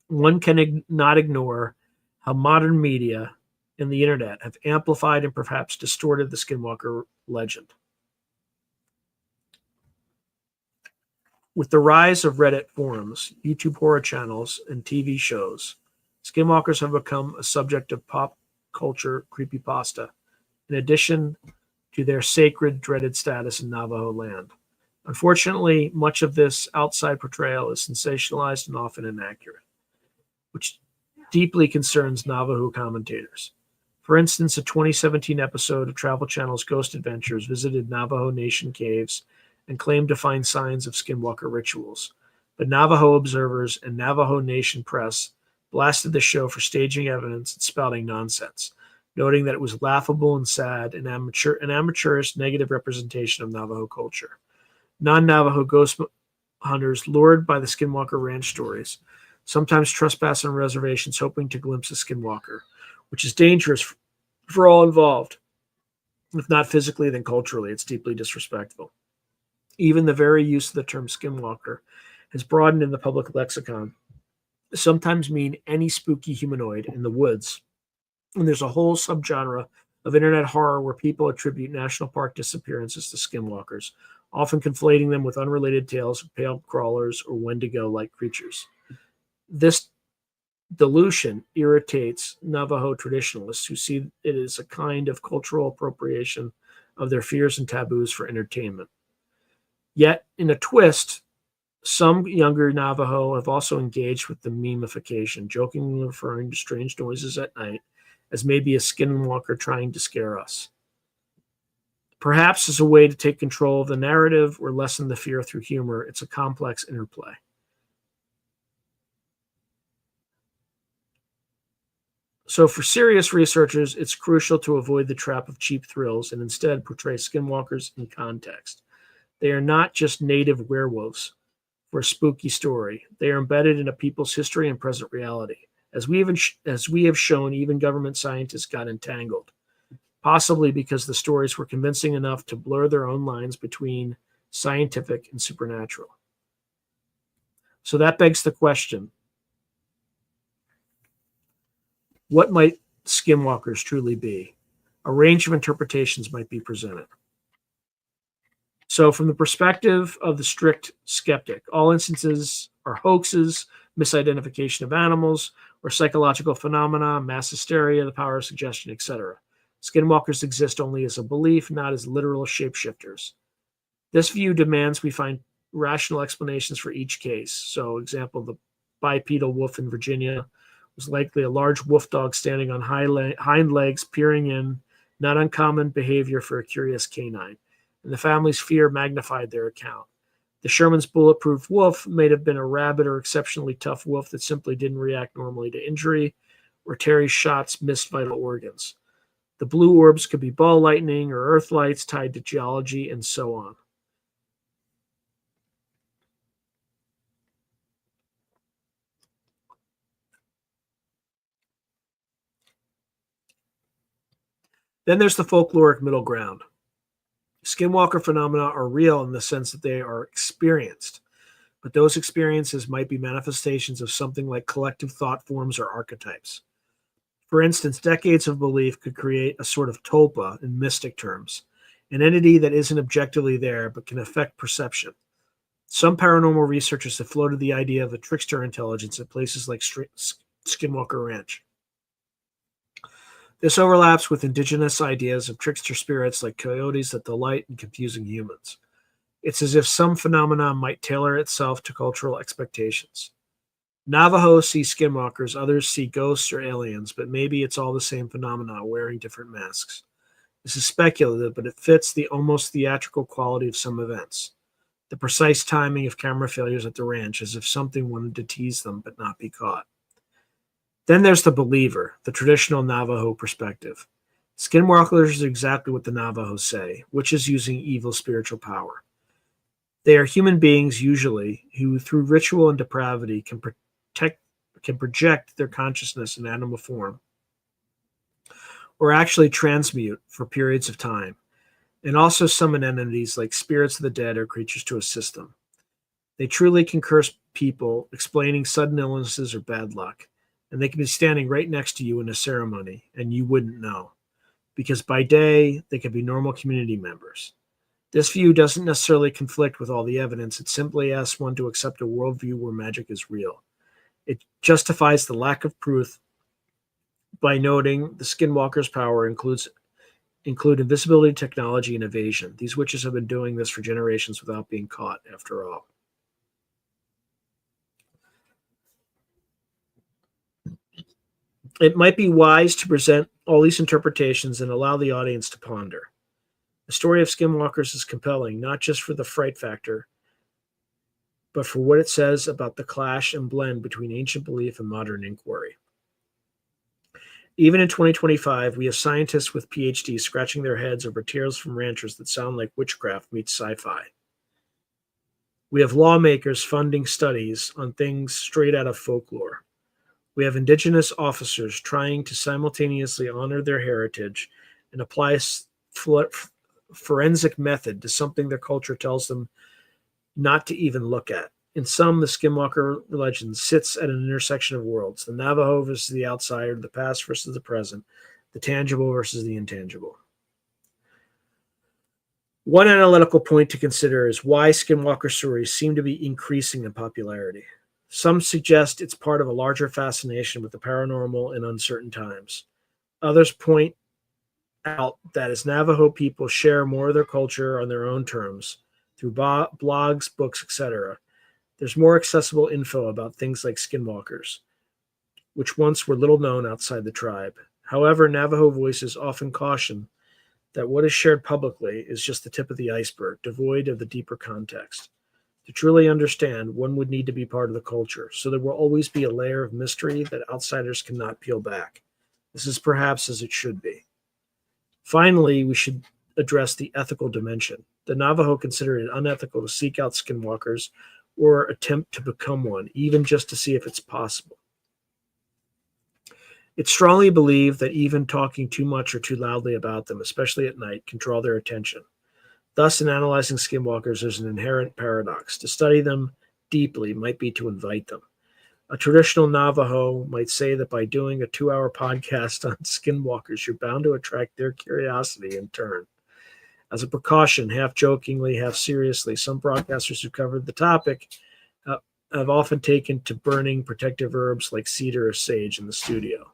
One can not ignore how modern media and the internet have amplified and perhaps distorted the skinwalker legend. With the rise of Reddit forums, YouTube horror channels, and TV shows, skinwalkers have become a subject of pop culture creepypasta, in addition to their sacred, dreaded status in Navajo land. Unfortunately, much of this outside portrayal is sensationalized and often inaccurate, which deeply concerns Navajo commentators. For instance, a 2017 episode of Travel Channel's Ghost Adventures visited Navajo Nation caves and claimed to find signs of skinwalker rituals. But Navajo observers and Navajo Nation press blasted the show for staging evidence and spouting nonsense, noting that it was laughable and sad and an amateurish negative representation of Navajo culture. Non-Navajo ghost hunters, lured by the Skinwalker Ranch stories, sometimes trespass on reservations hoping to glimpse a skinwalker, which is dangerous for all involved. If not physically, then culturally, it's deeply disrespectful. Even the very use of the term skinwalker has broadened in the public lexicon, sometimes mean any spooky humanoid in the woods. And there's a whole subgenre of internet horror where people attribute national park disappearances to skinwalkers, often conflating them with unrelated tales of pale crawlers or Wendigo-like creatures. This dilution irritates Navajo traditionalists who see it as a kind of cultural appropriation of their fears and taboos for entertainment. Yet, in a twist, Some younger Navajo have also engaged with the memification, jokingly referring to strange noises at night as maybe a skinwalker trying to scare us. Perhaps as a way to take control of the narrative or lessen the fear through humor, it's a complex interplay. So, for serious researchers, it's crucial to avoid the trap of cheap thrills and instead portray skinwalkers in context. They are not just native werewolves for a spooky story. They are embedded in a people's history and present reality. As we have shown, even government scientists got entangled, possibly because the stories were convincing enough to blur their own lines between scientific and supernatural. So that begs the question, what might skinwalkers truly be? A range of interpretations might be presented. So, from the perspective of the strict skeptic, all instances are hoaxes, misidentification of animals, or psychological phenomena, mass hysteria, the power of suggestion, etc. Skinwalkers exist only as a belief, not as literal shapeshifters. This view demands we find rational explanations for each case. So, example, the bipedal wolf in Virginia was likely a large wolf dog standing on hind legs, peering in, not uncommon behavior for a curious canine, and the family's fear magnified their account. The Sherman's bulletproof wolf may have been a rabid or exceptionally tough wolf that simply didn't react normally to injury, or Terry's shots missed vital organs. The blue orbs could be ball lightning or earth lights tied to geology, and so on. Then there's the folkloric middle ground. Skinwalker phenomena are real in the sense that they are experienced, but those experiences might be manifestations of something like collective thought forms or archetypes. For instance, decades of belief could create a sort of tulpa in mystic terms, an entity that isn't objectively there but can affect perception. Some paranormal researchers have floated the idea of a trickster intelligence at places like Skinwalker Ranch. This overlaps with indigenous ideas of trickster spirits like coyotes that delight in confusing humans. It's as if some phenomenon might tailor itself to cultural expectations. Navajo see skinwalkers, others see ghosts or aliens, but maybe it's all the same phenomena wearing different masks. This is speculative, but it fits the almost theatrical quality of some events. The precise timing of camera failures at the ranch, as if something wanted to tease them but not be caught. Then there's the believer, the traditional Navajo perspective. Skinwalkers is exactly what the Navajos say, which is using evil spiritual power. They are human beings, usually, who through ritual and depravity can project their consciousness in animal form, or actually transmute for periods of time, and also summon entities like spirits of the dead or creatures to assist them. They truly can curse people, explaining sudden illnesses or bad luck, and they can be standing right next to you in a ceremony, and you wouldn't know, because by day, they could be normal community members. This view doesn't necessarily conflict with all the evidence. It simply asks one to accept a worldview where magic is real. It justifies the lack of proof by noting the skinwalker's power include invisibility technology and evasion. These witches have been doing this for generations without being caught, after all. It might be wise to present all these interpretations and allow the audience to ponder. The story of skinwalkers is compelling, not just for the fright factor, but for what it says about the clash and blend between ancient belief and modern inquiry. Even in 2025, we have scientists with PhDs scratching their heads over tales from ranchers that sound like witchcraft meets sci-fi. We have lawmakers funding studies on things straight out of folklore. We have indigenous officers trying to simultaneously honor their heritage and apply a forensic method to something their culture tells them not to even look at. In some, the Skinwalker legend sits at an intersection of worlds, the Navajo versus the outsider, the past versus the present, the tangible versus the intangible. One analytical point to consider is why Skinwalker stories seem to be increasing in popularity. Some suggest it's part of a larger fascination with the paranormal in uncertain times. Others point out that as Navajo people share more of their culture on their own terms, through blogs, books, etc., There's more accessible info about things like skinwalkers, which once were little known outside the tribe. However, Navajo voices often caution that what is shared publicly is just the tip of the iceberg, devoid of the deeper context. To truly understand, one would need to be part of the culture, so there will always be a layer of mystery that outsiders cannot peel back. This is perhaps as it should be. Finally, we should address the ethical dimension. The Navajo consider it unethical to seek out skinwalkers or attempt to become one, even just to see if it's possible. It's strongly believed that even talking too much or too loudly about them, especially at night, can draw their attention. Thus, in analyzing skinwalkers, there's an inherent paradox. To study them deeply might be to invite them. A traditional Navajo might say that by doing a 2-hour podcast on skinwalkers, you're bound to attract their curiosity in turn. As a precaution, half jokingly, half seriously, some broadcasters who covered the topic have often taken to burning protective herbs like cedar or sage in the studio,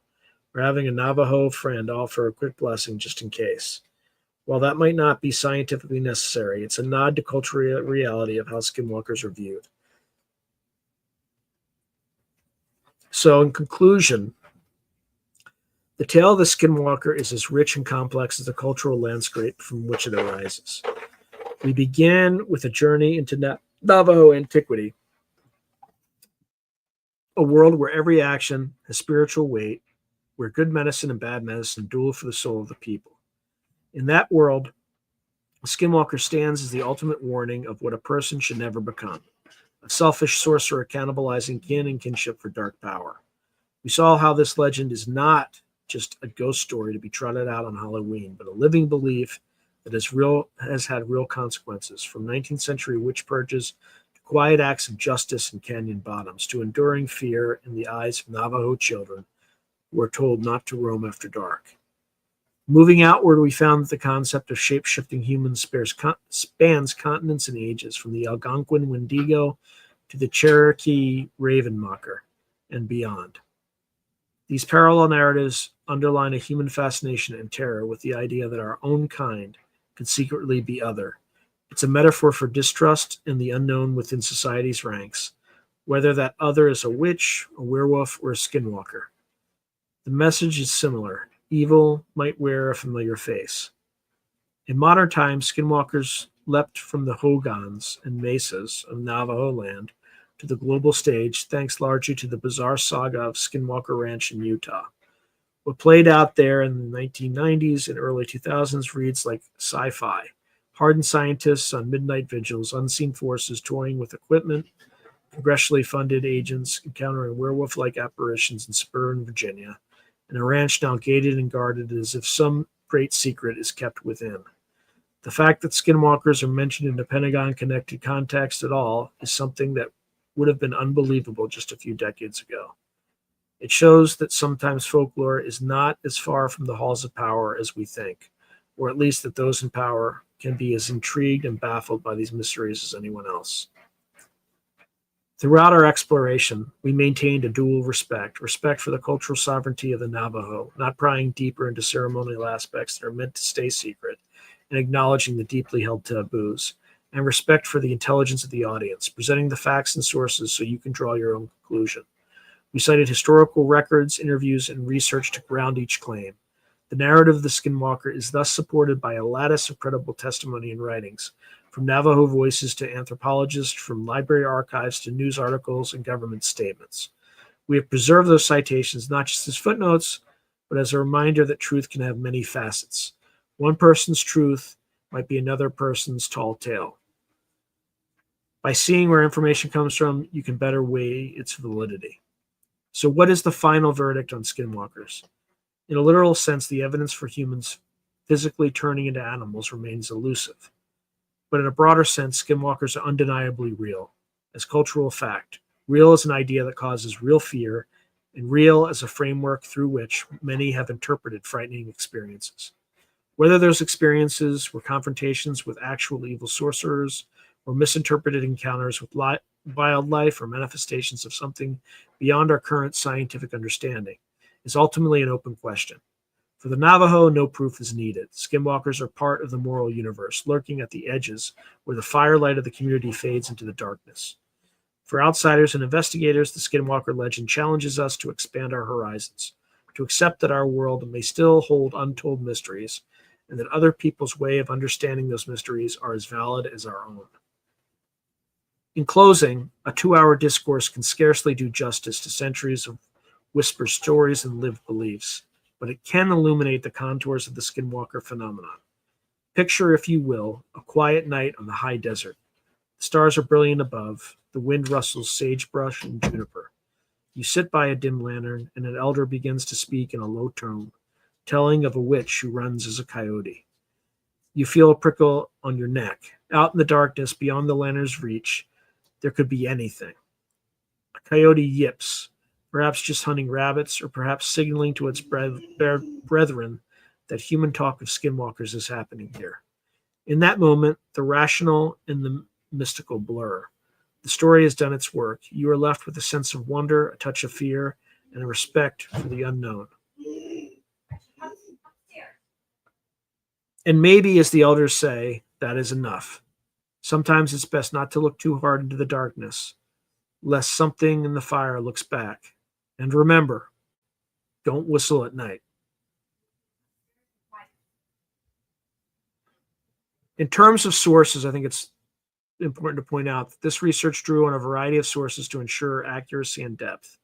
or having a Navajo friend offer a quick blessing just in case. While that might not be scientifically necessary, it's a nod to cultural reality of how skinwalkers are viewed. So, in conclusion, the tale of the skinwalker is as rich and complex as the cultural landscape from which it arises. We begin with a journey into Navajo antiquity, a world where every action has spiritual weight, where good medicine and bad medicine duel for the soul of the people. In that world, a skinwalker stands as the ultimate warning of what a person should never become: a selfish sorcerer cannibalizing kin and kinship for dark power. We saw how this legend is not just a ghost story to be trotted out on Halloween, but a living belief that has had real consequences, from 19th century witch purges to quiet acts of justice in canyon bottoms, to enduring fear in the eyes of Navajo children who are told not to roam after dark. Moving outward, we found that the concept of shape-shifting humans spans continents and ages, from the Algonquin Wendigo to the Cherokee Ravenmocker and beyond. These parallel narratives underline a human fascination and terror with the idea that our own kind could secretly be other. It's a metaphor for distrust and the unknown within society's ranks, whether that other is a witch, a werewolf, or a skinwalker. The message is similar. Evil might wear a familiar face. In modern times, skinwalkers leapt from the hogans and mesas of Navajo land to the global stage, thanks largely to the bizarre saga of Skinwalker Ranch in Utah. What played out there in the 1990s and early 2000s reads like sci-fi. Hardened scientists on midnight vigils, unseen forces toying with equipment, congressionally funded agents encountering werewolf-like apparitions in suburban Virginia, and a ranch now gated and guarded as if some great secret is kept within. The fact that skinwalkers are mentioned in a Pentagon-connected context at all is something that would have been unbelievable just a few decades ago. It shows that sometimes folklore is not as far from the halls of power as we think, or at least that those in power can be as intrigued and baffled by these mysteries as anyone else. Throughout our exploration, we maintained a dual respect for the cultural sovereignty of the Navajo, not prying deeper into ceremonial aspects that are meant to stay secret, and acknowledging the deeply held taboos, and respect for the intelligence of the audience, presenting the facts and sources so you can draw your own conclusion. We cited historical records, interviews, and research to ground each claim. The narrative of the Skinwalker is thus supported by a lattice of credible testimony and writings, from Navajo voices to anthropologists, from library archives to news articles and government statements. We have preserved those citations not just as footnotes, but as a reminder that truth can have many facets. One person's truth might be another person's tall tale. By seeing where information comes from, you can better weigh its validity. So what is the final verdict on skinwalkers? In a literal sense, the evidence for humans physically turning into animals remains elusive. But in a broader sense, skinwalkers are undeniably real, as cultural fact, real as an idea that causes real fear, and real as a framework through which many have interpreted frightening experiences. Whether those experiences were confrontations with actual evil sorcerers, or misinterpreted encounters with wildlife, or manifestations of something beyond our current scientific understanding, is ultimately an open question. For the Navajo, no proof is needed. Skinwalkers are part of the moral universe, lurking at the edges where the firelight of the community fades into the darkness. For outsiders and investigators, the Skinwalker legend challenges us to expand our horizons, to accept that our world may still hold untold mysteries, and that other people's way of understanding those mysteries are as valid as our own. In closing, a 2-hour discourse can scarcely do justice to centuries of whispered stories and lived beliefs, but it can illuminate the contours of the Skinwalker phenomenon. Picture, if you will, a quiet night on the high desert. The stars are brilliant above. The wind rustles sagebrush and juniper. You sit by a dim lantern, and an elder begins to speak in a low tone, telling of a witch who runs as a coyote. You feel a prickle on your neck. Out in the darkness, beyond the lantern's reach, there could be anything. A coyote yips, perhaps just hunting rabbits, or perhaps signaling to its brethren that human talk of skinwalkers is happening here. In that moment, the rational and the mystical blur. The story has done its work. You are left with a sense of wonder, a touch of fear, and a respect for the unknown. And maybe, as the elders say, that is enough. Sometimes it's best not to look too hard into the darkness, lest something in the fire looks back. And remember, don't whistle at night. In terms of sources, I think it's important to point out that this research drew on a variety of sources to ensure accuracy and depth.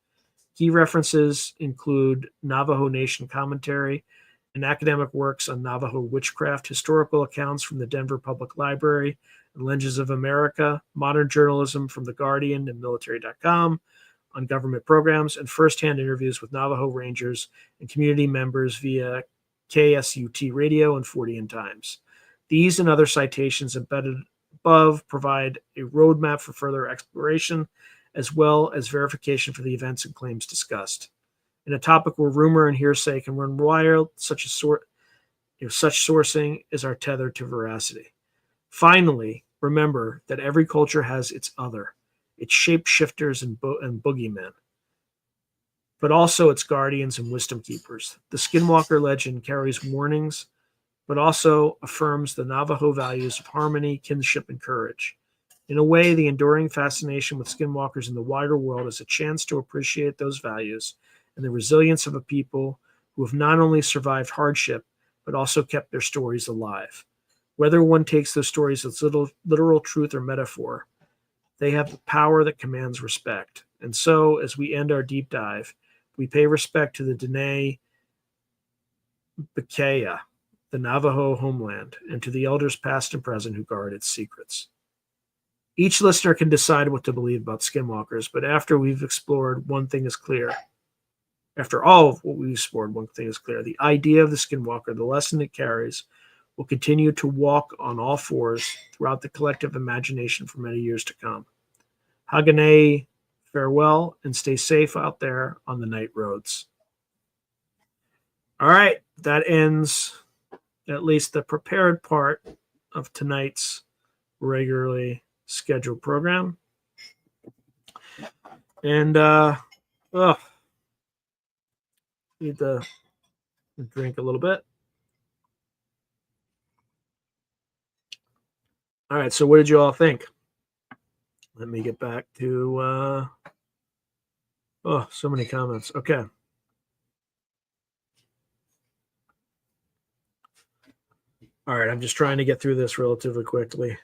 Key references include Navajo Nation commentary and academic works on Navajo witchcraft, historical accounts from the Denver Public Library and Legends of America, modern journalism from The Guardian and military.com on government programs, and firsthand interviews with Navajo Rangers and community members via KSUT Radio and Fortean Times. These and other citations embedded above provide a roadmap for further exploration, as well as verification for the events and claims discussed. In a topic where rumor and hearsay can run wild, such sourcing is our tether to veracity. Finally, remember that every culture has its other, its shapeshifters and boogeymen, but also its guardians and wisdom keepers. The Skinwalker legend carries warnings, but also affirms the Navajo values of harmony, kinship, and courage. In a way, the enduring fascination with skinwalkers in the wider world is a chance to appreciate those values and the resilience of a people who have not only survived hardship, but also kept their stories alive. Whether one takes those stories as literal truth or metaphor, they have the power that commands respect. And so, as we end our deep dive, we pay respect to the Dene Bikaya, the Navajo homeland, and to the elders past and present who guard its secrets. Each listener can decide what to believe about skinwalkers, but after we've explored, one thing is clear. After all of what we've explored, one thing is clear. The idea of the skinwalker, the lesson it carries, will continue to walk on all fours throughout the collective imagination for many years to come. Haganeh, farewell, and stay safe out there on the night roads. All right, that ends at least the prepared part of tonight's regularly scheduled program. And need to drink a little bit. All right, so what did you all think? Let me get back to so many comments. Okay. All right, I'm just trying to get through this relatively quickly.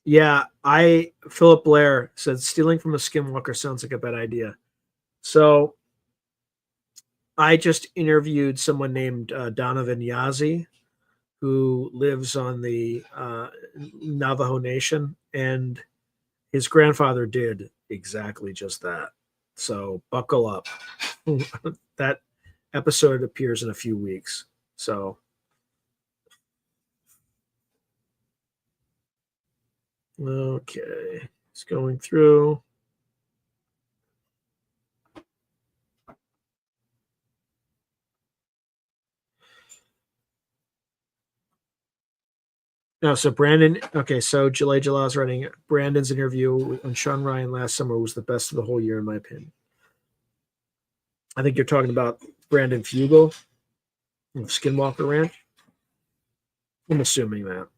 Yeah, Philip Blair said stealing from a skinwalker sounds like a bad idea. So I just interviewed someone named Donovan Yazzie, who lives on the Navajo Nation, and his grandfather did exactly just that. So buckle up. That episode appears in a few weeks. So okay, it's going through. No, so Brandon. Okay, so Jalai's writing. Brandon's interview on Sean Ryan last summer was the best of the whole year, in my opinion. I think you're talking about Brandon Fugel. Skinwalker Ranch? I'm assuming that.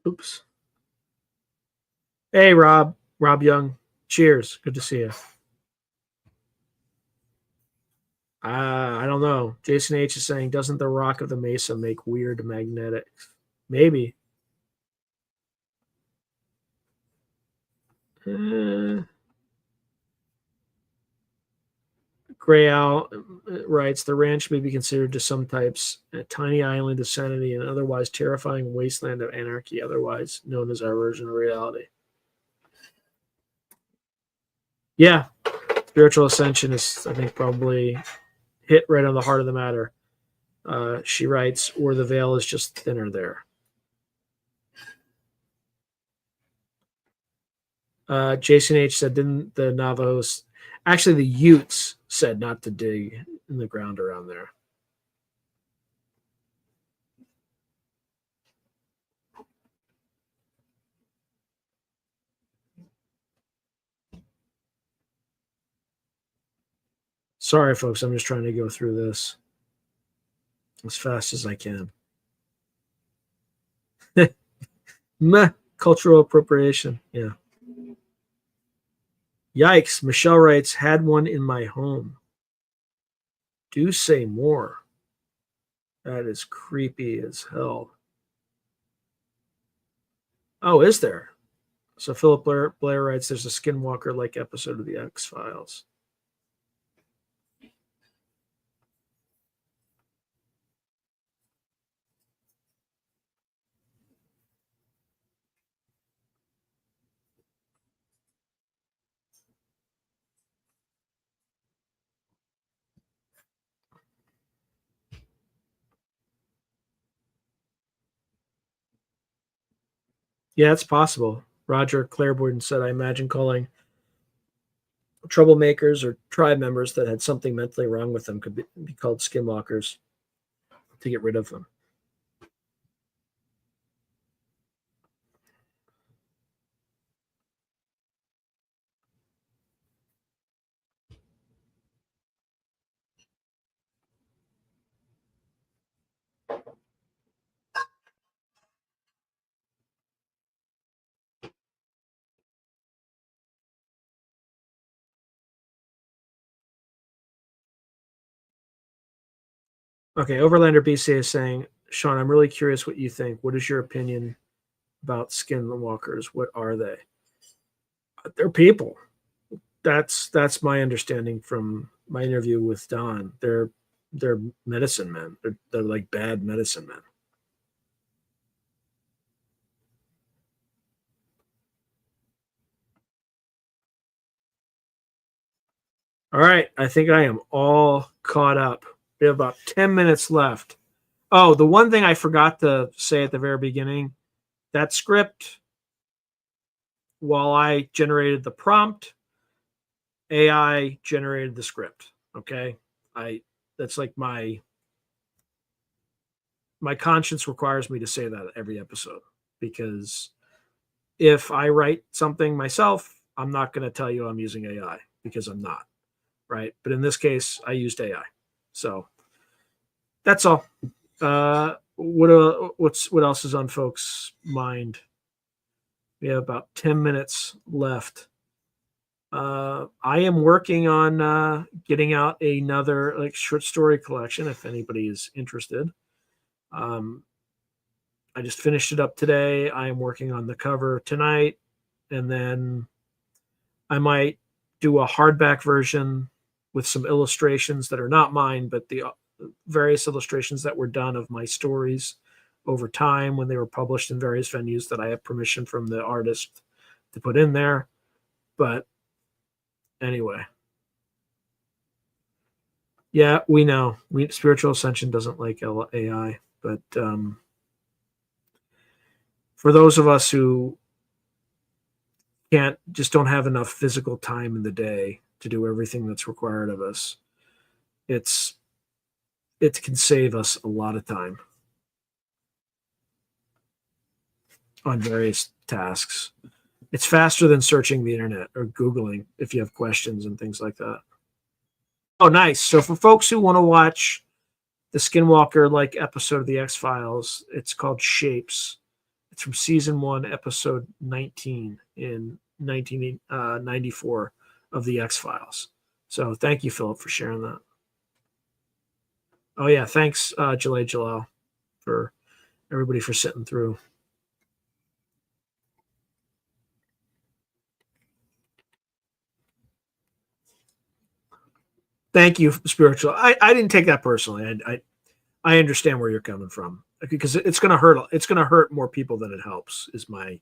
Oops. Hey, Rob. Rob Young. Cheers. Good to see you. I don't know. Jason H is saying, doesn't the rock of the mesa make weird magnetics? Maybe. Uh, Gray Owl writes, the ranch may be considered to some types a tiny island of sanity and otherwise terrifying wasteland of anarchy, otherwise known as our version of reality. Yeah, spiritual ascension is, I think, probably hit right on the heart of the matter. She writes, or the veil is just thinner there. Jason H said, didn't the Navajos, actually, the Utes said not to dig in the ground around there. Sorry, folks, I'm just trying to go through this as fast as I can. Meh, cultural appropriation. Yeah. Yikes. Michelle writes, had one in my home. Do say more. That is creepy as hell. Oh, is there? So Philip Blair writes, there's a Skinwalker like episode of the X Files. Yeah, it's possible. Roger Claiborne said, I imagine calling troublemakers or tribe members that had something mentally wrong with them could be called skinwalkers to get rid of them. Okay, Overlander BC is saying, Sean, I'm really curious what you think. What is your opinion about skinwalkers? What are they? They're people. That's my understanding from my interview with Don. They're medicine men. They're like bad medicine men. All right, I think I am all caught up. We have about 10 minutes left. Oh, the one thing I forgot to say at the very beginning, that script, while I generated the prompt, AI generated the script. Okay. I that's like my conscience requires me to say that every episode because if I write something myself, I'm not going to tell you I'm using AI because I'm not, right? But in this case, I used AI. So that's all. What else is on folks' mind? We have about 10 minutes left. I am working on getting out another like short story collection if anybody is interested. Um, I just finished it up today. I am working on the cover tonight, and then I might do a hardback version with some illustrations that are not mine, but the various illustrations that were done of my stories over time when they were published in various venues that I have permission from the artist to put in there. But anyway, yeah, we know spiritual ascension doesn't like AI, but for those of us who can't just don't have enough physical time in the day to do everything that's required of us, it's it can save us a lot of time on various tasks. It's faster than searching the internet or Googling if you have questions and things like that. Oh, nice. So for folks who want to watch the Skinwalker like episode of the X Files, it's called Shapes. It's from season 1, episode 19 in 1994 of the X Files. So thank you, Philip, for sharing that. Oh yeah, thanks, Jalal Jalal, for everybody for sitting through. Thank you, spiritual. I didn't take that personally. I understand where you're coming from because it's going to hurt. It's going to hurt more people than it helps. Is my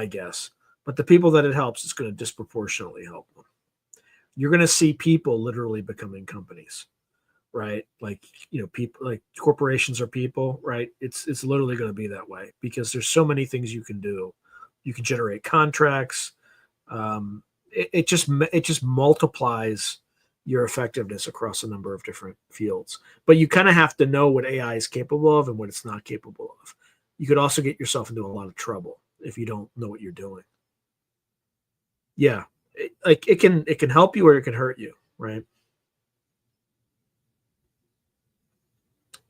guess. But the people that it helps, it's going to disproportionately help them. You're going to see people literally becoming companies, right? Like people like corporations are people, right? It's literally going to be that way because there's so many things you can do. You can generate contracts. It just multiplies your effectiveness across a number of different fields. But you kind of have to know what AI is capable of and what it's not capable of. You could also get yourself into a lot of trouble if you don't know what you're doing. Yeah, it can help you or it can hurt you, right?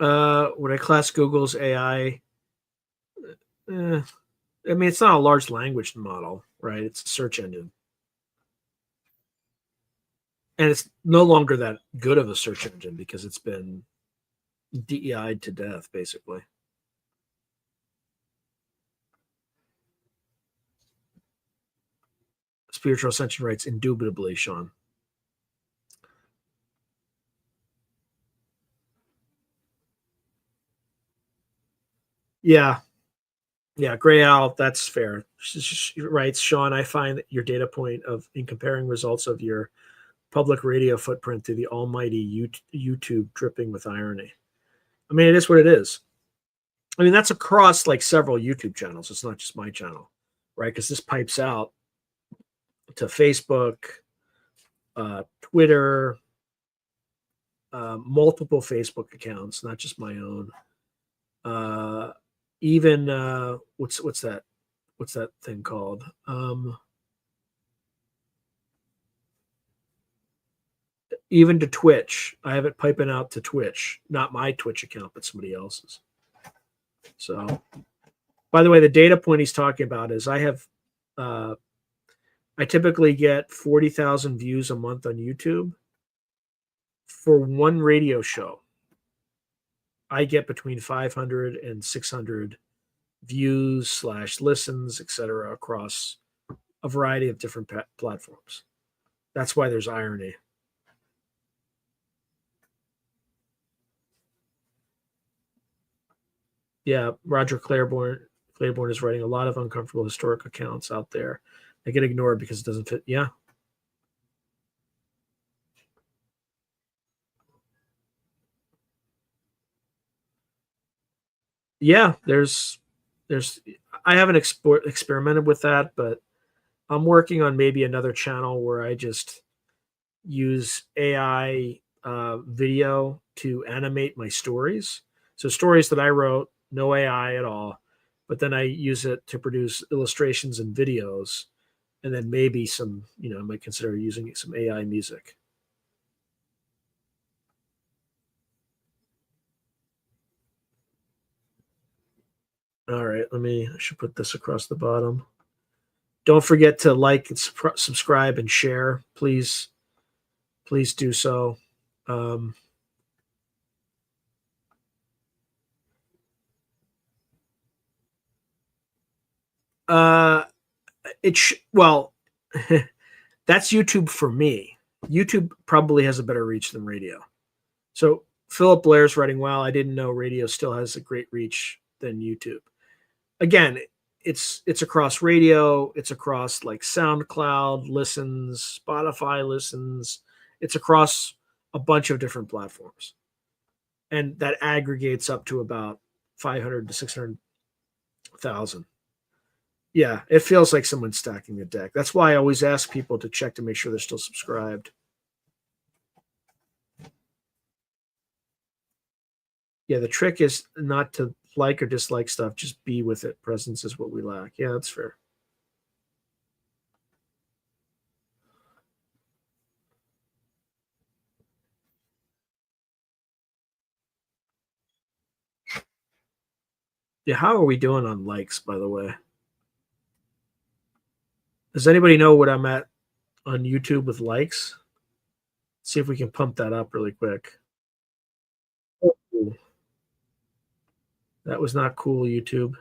Would I class Google's AI? I mean, it's not a large language model, right? It's a search engine, and it's no longer that good of a search engine because it's been DEI'd to death, basically. Spiritual Ascension writes, indubitably, Sean. Yeah, yeah, Gray Owl, that's fair. She writes, Sean, I find that your data point of in comparing results of your public radio footprint to the almighty YouTube dripping with irony. I mean, it is what it is. I mean, that's across like several YouTube channels. It's not just my channel, right? Because this pipes out to Facebook, Twitter, multiple Facebook accounts, not just my own. Even what's that? What's that thing called? Even to Twitch. I have it piping out to Twitch, not my Twitch account, but somebody else's. So, by the way, the data point he's talking about is I typically get 40,000 views a month on YouTube for one radio show. I get between 500 and 600 views / listens, etc., across a variety of different platforms. That's why there's irony. Yeah, Roger Claiborne is writing a lot of uncomfortable historic accounts out there. They get ignored because it doesn't fit. Yeah. Yeah, there's I haven't experimented with that, but I'm working on maybe another channel where I just use AI video to animate my stories. So stories that I wrote, no AI at all, but then I use it to produce illustrations and videos, and then maybe some, I might consider using some AI music. All right, I should put this across the bottom. Don't forget to like and subscribe and share. Please do so. Um, uh, well, that's YouTube for me. YouTube probably has a better reach than radio. So Philip Blair's writing, wow, I didn't know radio still has a great reach than YouTube. Again, it's across radio, it's across like SoundCloud listens, Spotify listens, it's across a bunch of different platforms. And that aggregates up to about 500 to 600,000. Yeah, it feels like someone's stacking the deck. That's why I always ask people to check to make sure they're still subscribed. Yeah, the trick is not to like or dislike stuff, just be with it. Presence is what we lack. Yeah, that's fair. Yeah, how are we doing on likes, by the way? Does anybody know what I'm at on YouTube with likes? See if we can pump that up really quick. Oh, that was not cool, YouTube.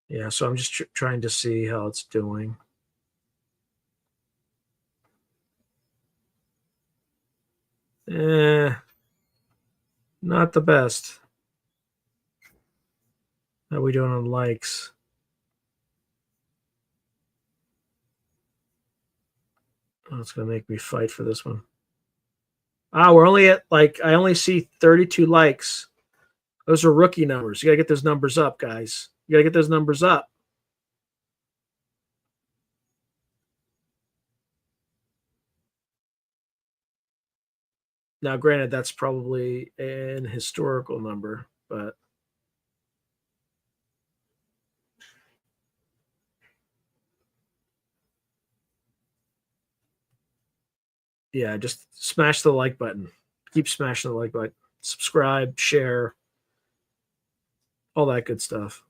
Yeah, so I'm just trying to see how it's doing. Eh, not the best. How are we doing on likes? Oh, it's gonna make me fight for this one. Ah, we're only at like I only see 32 likes. Those are rookie numbers. You gotta get those numbers up, guys. You gotta get those numbers up. Now, granted, that's probably an historical number, but yeah, just smash the like button. Keep smashing the like button. Subscribe, share, all that good stuff.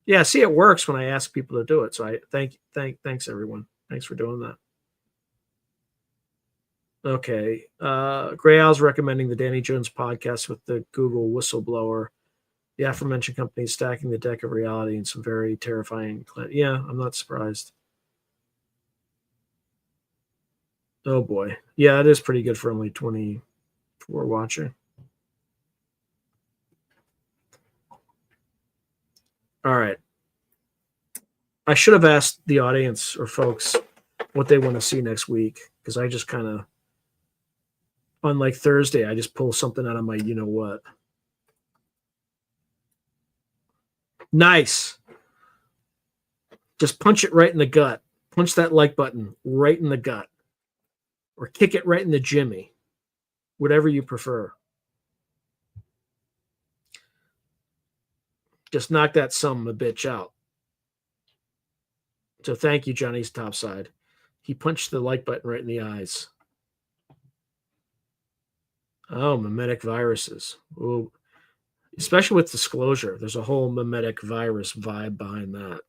Yeah, see, it works when I ask people to do it. So I thanks everyone. Thanks for doing that. Okay. Gray Owl's recommending the Danny Jones podcast with the Google whistleblower. The aforementioned company is stacking the deck of reality in some very terrifying. Yeah, I'm not surprised. Oh boy. Yeah, it is pretty good for only 24 watching. All right. I should have asked the audience or folks what they want to see next week because I just kind of, on like Thursday, I just pull something out of my you know what. Nice. Just punch it right in the gut. Punch that like button right in the gut or kick it right in the jimmy, whatever you prefer. Just knock that son of a bitch out. So thank you, Johnny's Topside. He punched the like button right in the eyes. Oh, mimetic viruses. Ooh. Especially with disclosure. There's a whole mimetic virus vibe behind that.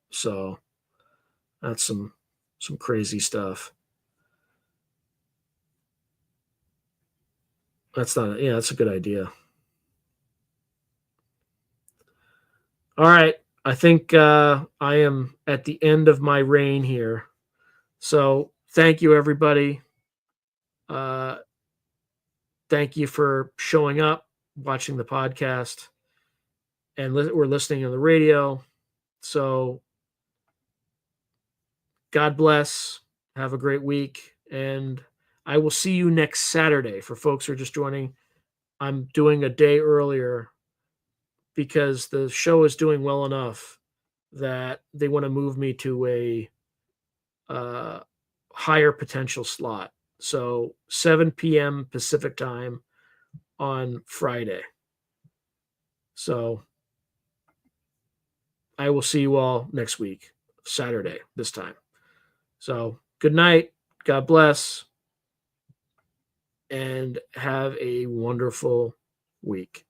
So that's some crazy stuff. That's not yeah, that's a good idea. All right. I think I am at the end of my reign here. So thank you, everybody. Uh, thank you for showing up, watching the podcast, and we're listening on the radio. So God bless. Have a great week. And I will see you next Saturday. For folks who are just joining, I'm doing a day earlier because the show is doing well enough that they want to move me to a uh, higher potential slot. So 7 p.m. Pacific time on Friday. So I will see you all next week, Saturday this time. So good night. God bless. And have a wonderful week.